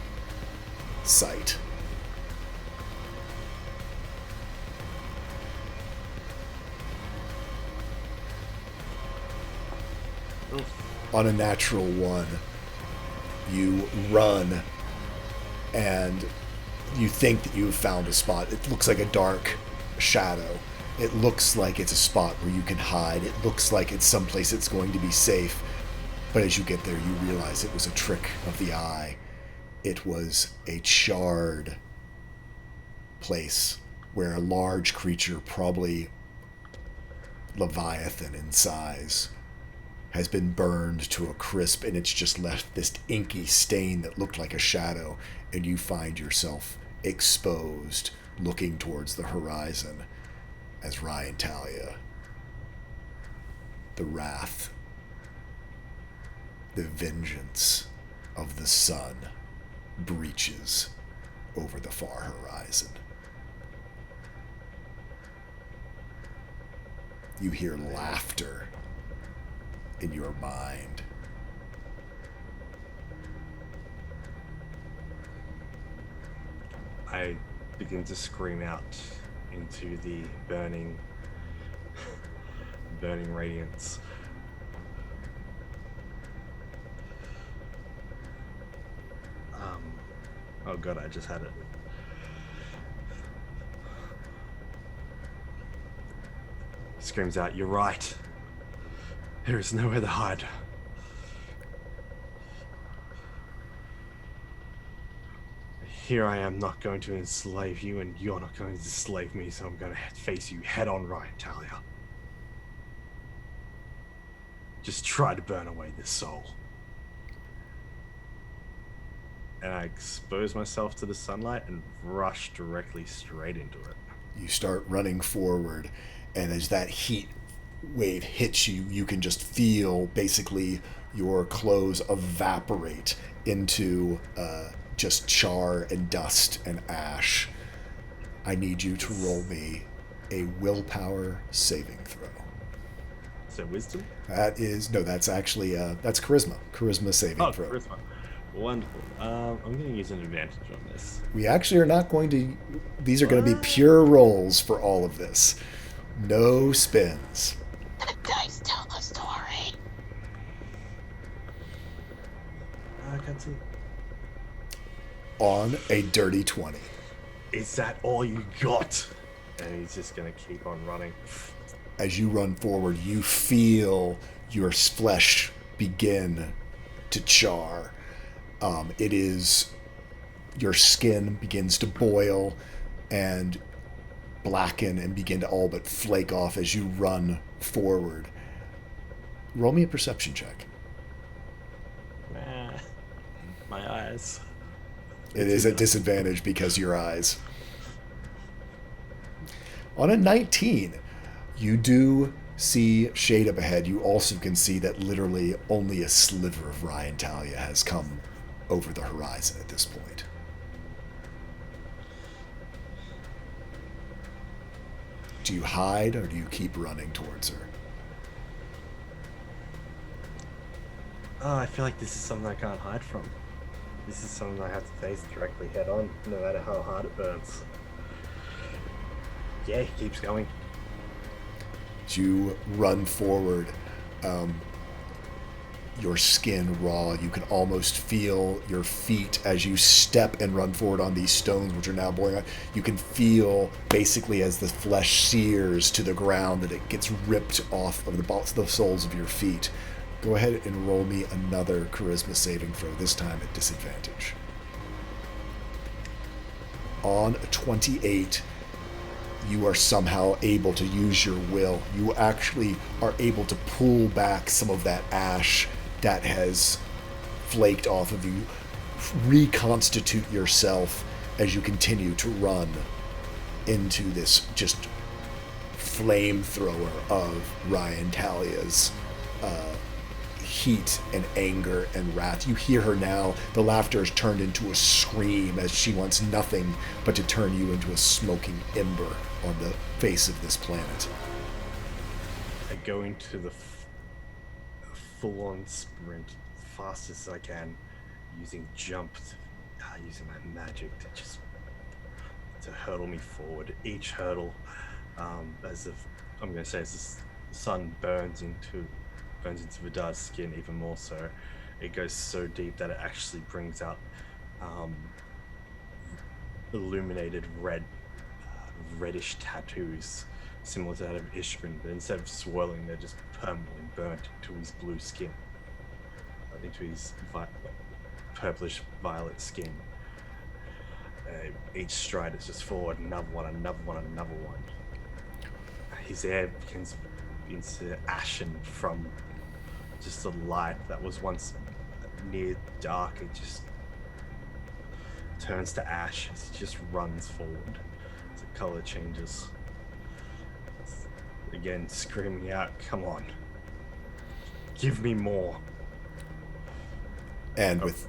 sight. On a natural one, you run and you think that you've found a spot. It looks like a dark shadow. It looks like it's a spot where you can hide. It looks like it's someplace that's going to be safe. But as you get there, you realize it was a trick of the eye. It was a charred place where a large creature, probably Leviathan in size, has been burned to a crisp, and it's just left this inky stain that looked like a shadow, and you find yourself exposed, looking towards the horizon as Ryan Talia, the wrath, the vengeance of the sun breaches over the far horizon. You hear laughter in your mind. I begin to scream out into the burning radiance. Oh god, I just had it. Screams out, "You're right. There is nowhere to hide." Here I am, not going to enslave you, and you're not going to enslave me, so I'm going to face you head on, Ryan Talia. Just try to burn away this soul. And I expose myself to the sunlight and rush directly straight into it. You start running forward, and as that heat wave hits you, you can just feel basically your clothes evaporate into just char and dust and ash. I need you to roll me a willpower saving throw. So wisdom? That's actually that's charisma. Charisma saving throw. Charisma. Wonderful. I'm going to use an advantage on this. We actually are not going to. These are going to be pure rolls for all of this. No spins. The dice tell the story. I can't see. On a dirty 20. Is that all you got? And he's just going to keep on running. As you run forward, you feel your flesh begin to char. It is, your skin begins to boil and blacken and begin to all but flake off as you run forward. Roll me a perception check. My eyes. It is a disadvantage because your eyes. On a 19, you do see shade up ahead. You also can see that literally only a sliver of Ryan Talia has come over the horizon at this point. Do you hide or do you keep running towards her? I feel like this is something I can't hide from. This is something I have to face directly head on, no matter how hard it burns. Yeah, he keeps going. As you run forward, your skin raw, you can almost feel your feet as you step and run forward on these stones, which are now boiling. You can feel basically as the flesh sears to the ground that it gets ripped off of the soles of your feet. Go ahead and roll me another charisma saving throw, this time at disadvantage. On a 28, you are somehow able to use your will. You actually are able to pull back some of that ash that has flaked off of you, reconstitute yourself as you continue to run into this just flamethrower of Ryan Talia's heat and anger and wrath. You hear her now. The laughter has turned into a scream as she wants nothing but to turn you into a smoking ember on the face of this planet. I go into the full-on sprint fast as I can, using jump, using my magic to hurdle me forward. Each hurdle, as the sun burns into Vidar's skin even more so, it goes so deep that it actually brings out illuminated reddish tattoos similar to that of Ishrin, but instead of swirling, they're just permanently burnt into his blue skin, into his purplish violet skin. Each stride is just forward, another one, another one, another one. His hair begins to ashen from just the light that was once near dark. It just turns to ash as he just runs forward. The color changes. Again, screaming out, "Come on, give me more!" And with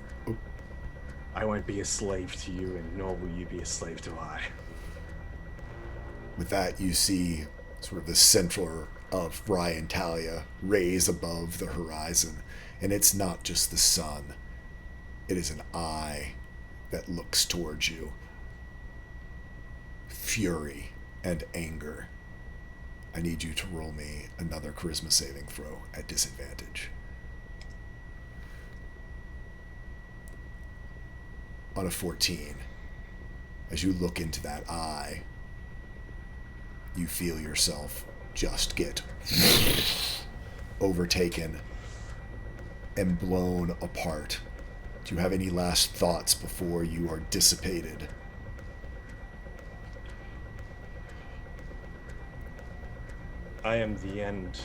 I won't be a slave to you, and nor will you be a slave to I. With that, you see sort of the center of Ryan Talia raise above the horizon, and it's not just the sun. It is an eye that looks towards you. Fury and anger. I need you to roll me another charisma saving throw at disadvantage. On a 14, as you look into that eye, you feel yourself just get overtaken and blown apart. Do you have any last thoughts before you are dissipated? I am the end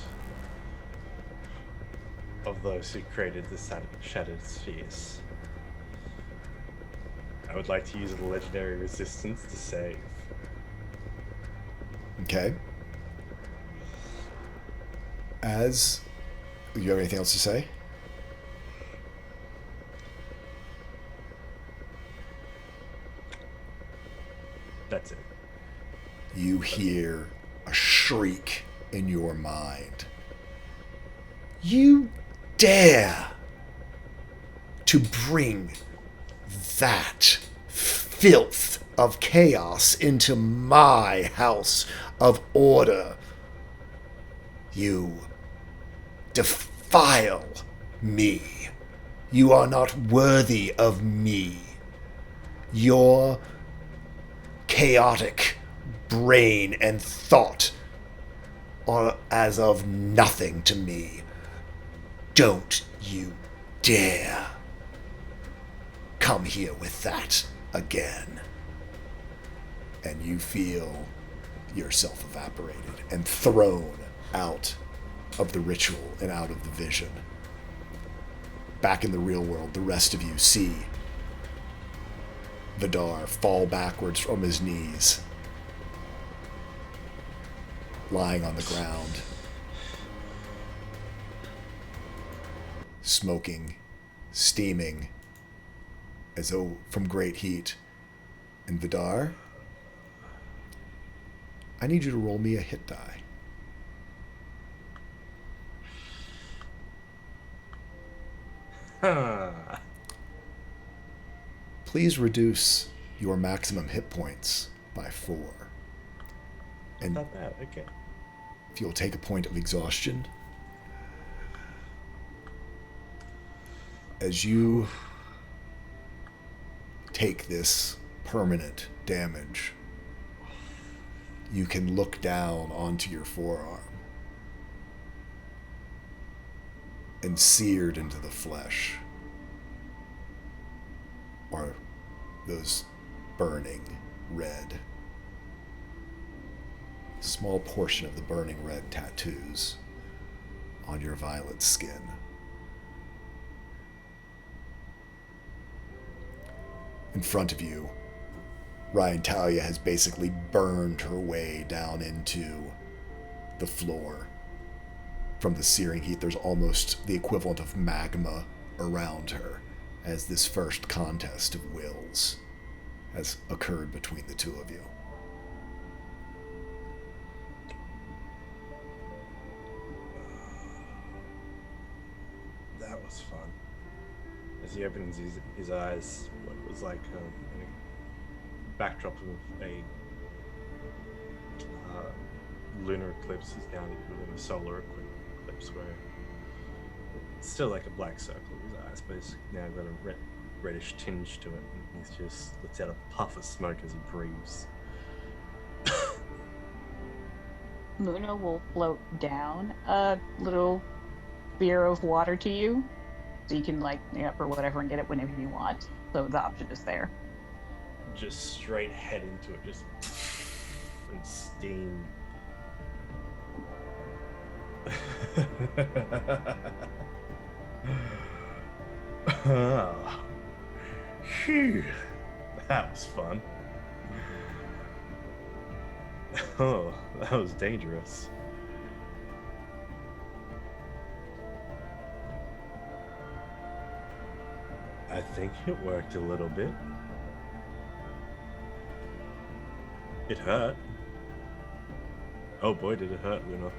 of those who created the Shattered Spheres. I would like to use the legendary resistance to save. Okay. As... Do you have anything else to say? That's it. You hear a shriek in your mind. You dare to bring that filth of chaos into my house of order. You defile me. You are not worthy of me. Your chaotic brain and thought are as of nothing to me. Don't you dare come here with that again. And you feel yourself evaporated and thrown out of the ritual and out of the vision. Back in the real world, the rest of you see Vidar fall backwards from his knees, lying on the ground, smoking, steaming, as though from great heat. And Vidar, I need you to roll me a hit die. Please reduce your maximum hit points by 4. And Not bad, okay. if you'll take a point of exhaustion, as you take this permanent damage, you can look down onto your forearm, and seared into the flesh are those burning red, small portion of the burning red tattoos on your violet skin. In front of you, Ryan Talia has basically burned her way down into the floor. From the searing heat, there's almost the equivalent of magma around her, as this first contest of wills has occurred between the two of you. That was fun. As he opens his eyes, what was like a backdrop of a lunar eclipse is now within a solar eclipse, where it's still like a black circle in his eyes, but it's now got a reddish tinge to it, and he just lets out a puff of smoke as he breathes. Luna will float down a little beer of water to you, so you can like up or whatever and get it whenever you want. So the option is there. Just straight head into it, just and steam. Oh, phew, that was fun. Oh, that was dangerous. I think it worked a little bit. It hurt. Oh boy, did it hurt, Luna.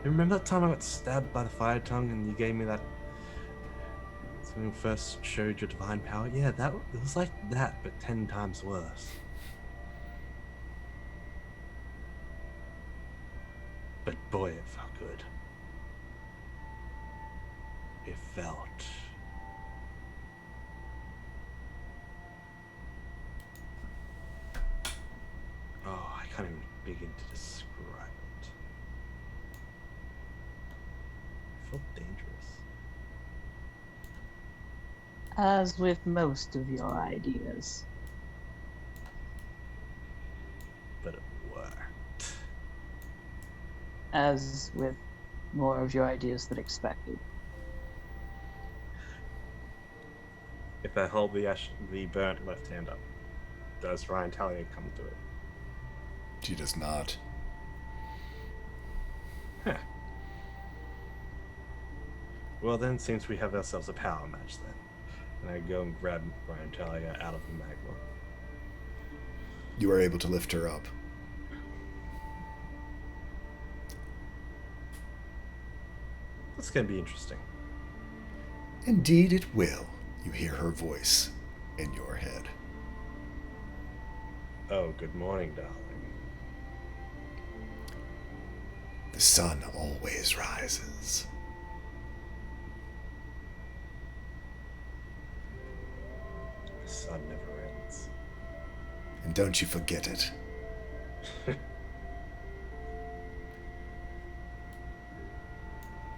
You remember that time I got stabbed by the fire tongue and you gave me that... when you first showed your divine power? Yeah, it was like that, but 10 times worse. But boy, it felt good. It felt... oh, I can't even begin to describe it. It felt dangerous. As with most of your ideas. But it worked. As with more of your ideas than expected. If I hold the burnt left hand up, does Ryan Talia come to it? She does not. Huh. Well then, seems we have ourselves a power match then. And I go and grab Ryan Talia out of the magma. You are able to lift her up. That's gonna be interesting. Indeed it will. You hear her voice in your head. Oh, good morning, darling. The sun always rises. The sun never ends. And don't you forget it.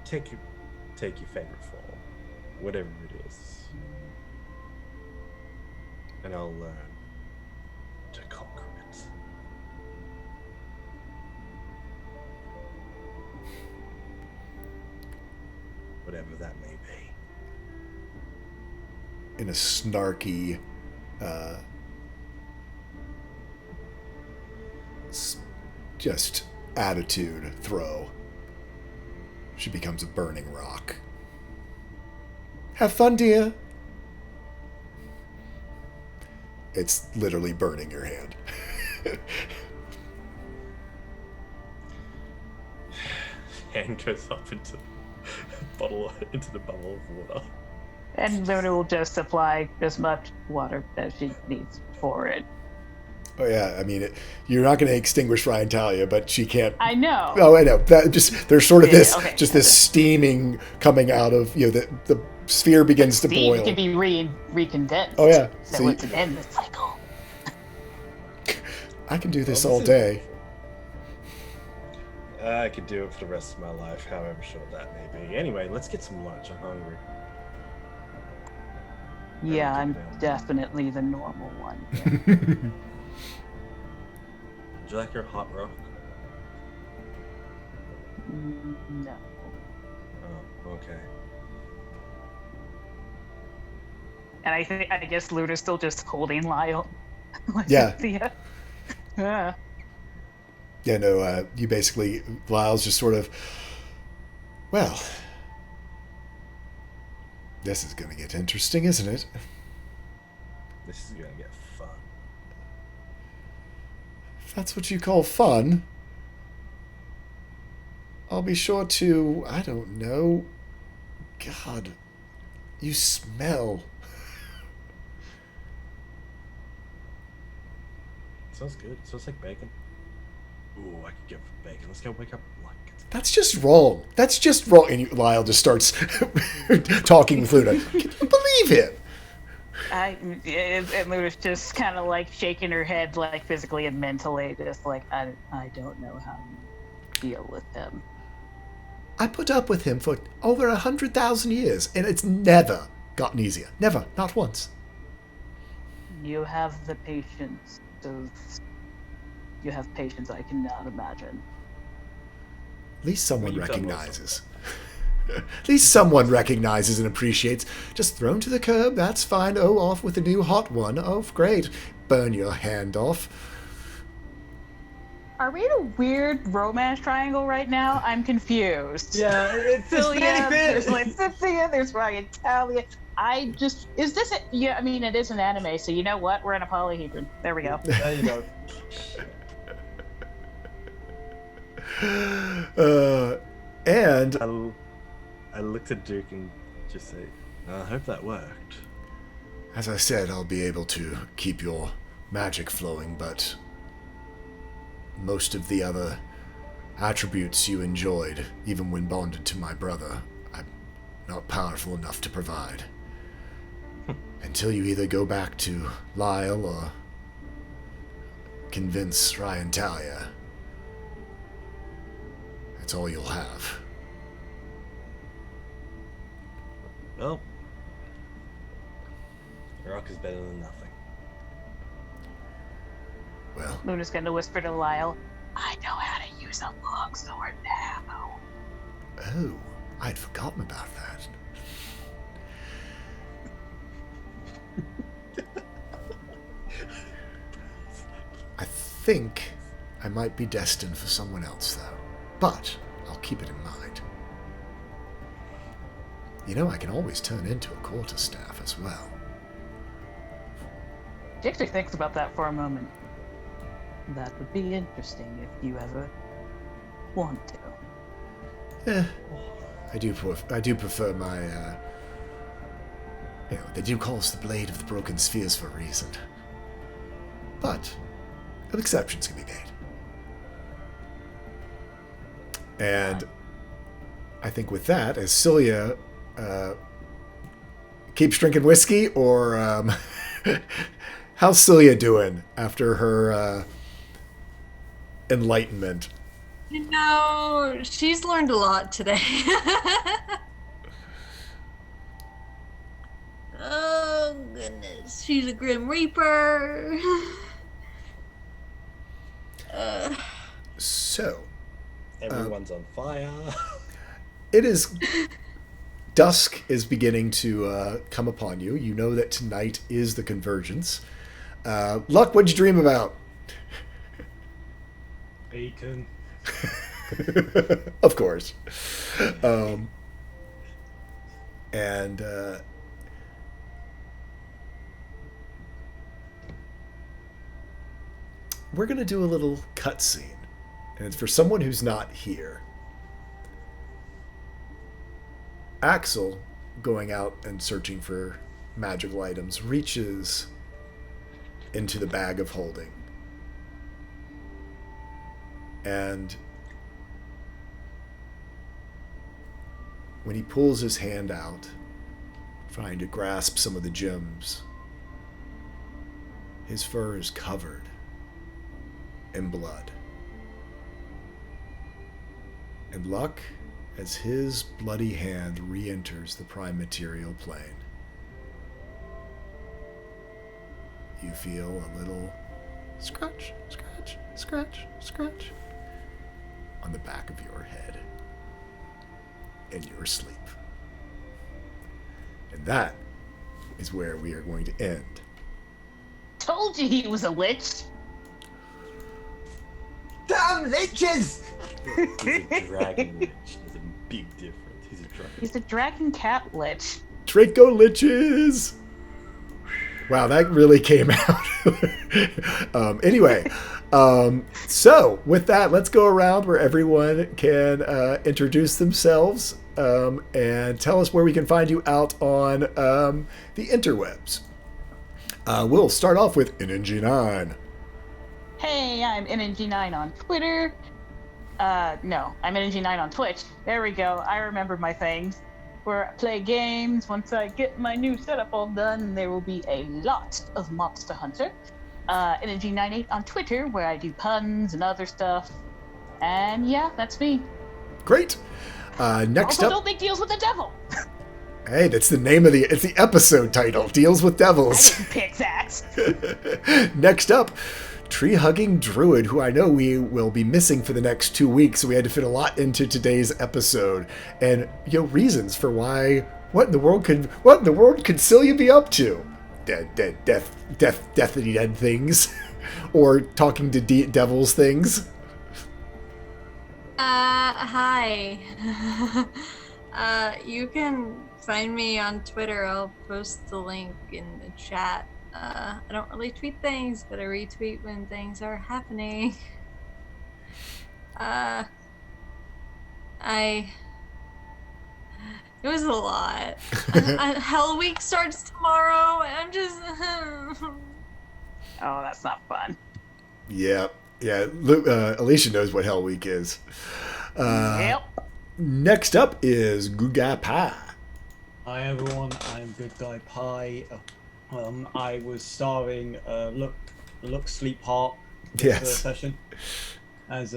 Take your favorite fall, whatever it is, and I'll learn to conquer it. Whatever that may be. In a snarky, just attitude throw, she becomes a burning rock. Have fun, dear. It's literally burning your hand. Hand goes up into the bubble of water. And Luna will just supply as much water as she needs for it. Oh yeah, I mean, you're not going to extinguish Ryan Talia, but she can't. I know. Oh, I know. That just there's sort of Yeah, this, okay. just this steaming coming out of the sphere begins to Steam boil. can be recondensed. Oh yeah, So it's an endless cycle. I can do this Well, all this day. I could do it for the rest of my life, however short that may be. Anyway, let's get some lunch. I'm hungry. Yeah, I'll I'm keep down. definitely the normal one. Would you like your hot rock? No. Oh, okay. And I guess Luna's still just holding Lyle. Yeah. Yeah. Yeah, no, you basically, Lyle's just sort of, well, this is going to get interesting, isn't it? This is gonna get fun. If that's what you call fun, I'll be sure to, I don't know, God, you smell. Sounds good. Smells like bacon. Ooh, I could get bacon. Let's go wake up like That's just wrong. That's just wrong. And Lyle just starts talking with Luna. Can you believe it? And Luna's just kind of like shaking her head, like physically and mentally, just like, I don't know how to deal with him. I put up with him for over 100,000 years, and it's never gotten easier. Never. Not once. You have the patience of... You have patience I cannot imagine. At least someone Well, you've done well recognizes. At least someone recognizes and appreciates. Just thrown to the curb, that's fine. Oh, off with a new hot one. Oh, great. Burn your hand off. Are we in a weird romance triangle right now? I'm confused. Yeah, it's Cecilia, really there's bit. like Cynthia, there's Ryan Talia. Is this it? Yeah, I mean, it is an anime, so you know what? We're in a polyhedron. There we go. There you go. And I looked at Duke and just say, I hope that worked. as I said, I'll be able to keep your magic flowing, but most of the other attributes you enjoyed, even when bonded to my brother, I'm not powerful enough to provide. Until you either go back to Lyle or convince Ryan Talia, that's all you'll have. Well, a rock is better than nothing. Well, Luna's gonna whisper to Lyle, I know how to use a long sword now. oh, I'd forgotten about that. I think I might be destined for someone else, though. But I'll keep it in mind. You know, I can always turn into a quarterstaff as well. She actually thinks about that for a moment. That would be interesting if you ever want to. I do prefer my, they do call us the Blade of the Broken Spheres for a reason. But exceptions can be made. And I think with that, as Celia keeps drinking whiskey, or how's Celia doing after her enlightenment? You know, she's learned a lot today. Oh, goodness. She's a Grim Reaper. So, Everyone's on fire. it is... Dusk is beginning to come upon you. You know that tonight is the convergence. Luck, what'd you dream about? Bacon. Of course. And we're going to do a little cutscene. And it's for someone who's not here. Axel, going out and searching for magical items, reaches into the bag of holding. And when he pulls his hand out, trying to grasp some of the gems, his fur is covered in blood. And Luck, as his bloody hand re-enters the prime material plane, you feel a little scratch, scratch, scratch, scratch on the back of your head in your sleep. And that is where we are going to end. Told you he was a lich. Damn liches! He's a dragon lich. There's a big difference. He's a dragon. He's a dragon cat lich. Draco Liches! Wow, that really came out. Anyway, so with that, let's go around where everyone can introduce themselves and tell us where we can find you out on the interwebs. We'll start off with NNG9. Hey, I'm NNG9 on Twitter. No, I'm NNG9 on Twitch. There we go. I remember my things. Where I play games. Once I get my new setup all done, there will be a lot of Monster Hunter. NNG98 on Twitter, where I do puns and other stuff. And yeah, that's me. Great. Next Also, up. don't make deals with the devil. Hey, that's the name of it's the episode title. Deals with Devils. Pick that. Next up, Tree Hugging Druid, who I know we will be missing for the next 2 weeks, so we had to fit a lot into today's episode. And reasons for why what in the world could Celia be up to? Death things. Or talking to devils things. Hi. You can find me on Twitter. I'll post the link in the chat. I don't really tweet things, but I retweet when things are happening. It was a lot. Hell Week starts tomorrow, and I'm just. Oh, that's not fun. Yeah. Alicia knows what Hell Week is. Yep. Next up is Guga Pa. Hi everyone, I'm Good Guy Pie. I was starring Look Sleep Heart Yes. session as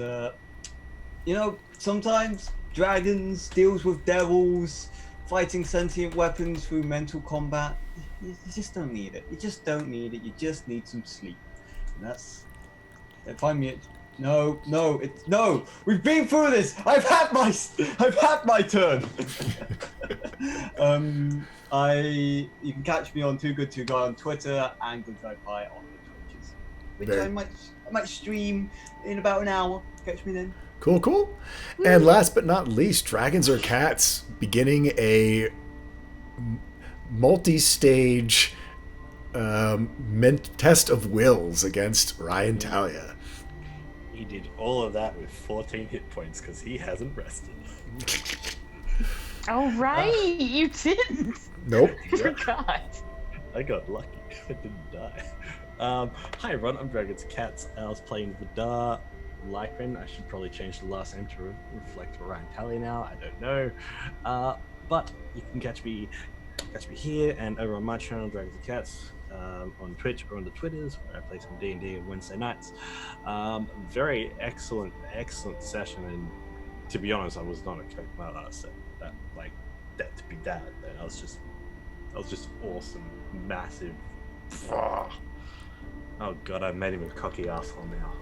sometimes dragons deals with devils, fighting sentient weapons through mental combat. You just don't need it. You just don't need it. You just need some sleep. And that's. Find me. No. We've been through this. I've had my turn. You can catch me on Too Good To Guy on Twitter and Good Guy Pie on the Twitches, which I might stream in about an hour. Catch me then. Cool. And last but not least, Dragons or Cats beginning a multi-stage test of wills against Ryan Talia. He did all of that with 14 hit points because he hasn't rested. Oh, right. You didn't. Nope. I forgot. I got lucky. I didn't die. Hi everyone, I'm Dragons Cats. I was playing Vidar Lycran. I should probably change the last name to reflect Ryan Talley now. I don't know. But you can catch me here and over on my channel, Dragons and Cats, on Twitch or on the Twitters, where I play some D&D on Wednesday nights. Very excellent session, and to be honest, I was not expecting my last set that to be that. And I was just awesome, massive. Oh god, I made him a cocky asshole now.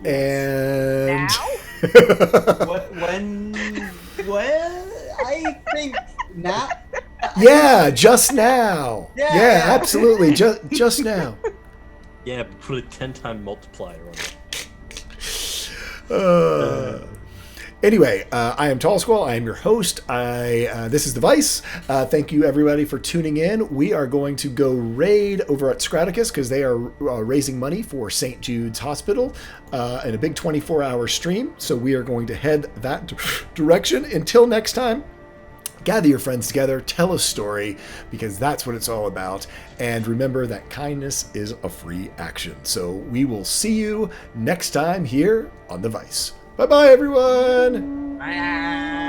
And When I think now. yeah, just now. Yeah, absolutely, just now. Yeah, but put a 10-time multiplier on it. Anyway, I am Tall Squall. I am your host. This is The Vice. Thank you, everybody, for tuning in. We are going to go raid over at Scraticus because they are raising money for St. Jude's Hospital in a big 24-hour stream. So we are going to head that direction. Until next time, gather your friends together, tell a story, because that's what it's all about. And remember that kindness is a free action. So we will see you next time here on The Vice. Bye-bye, everyone. Bye.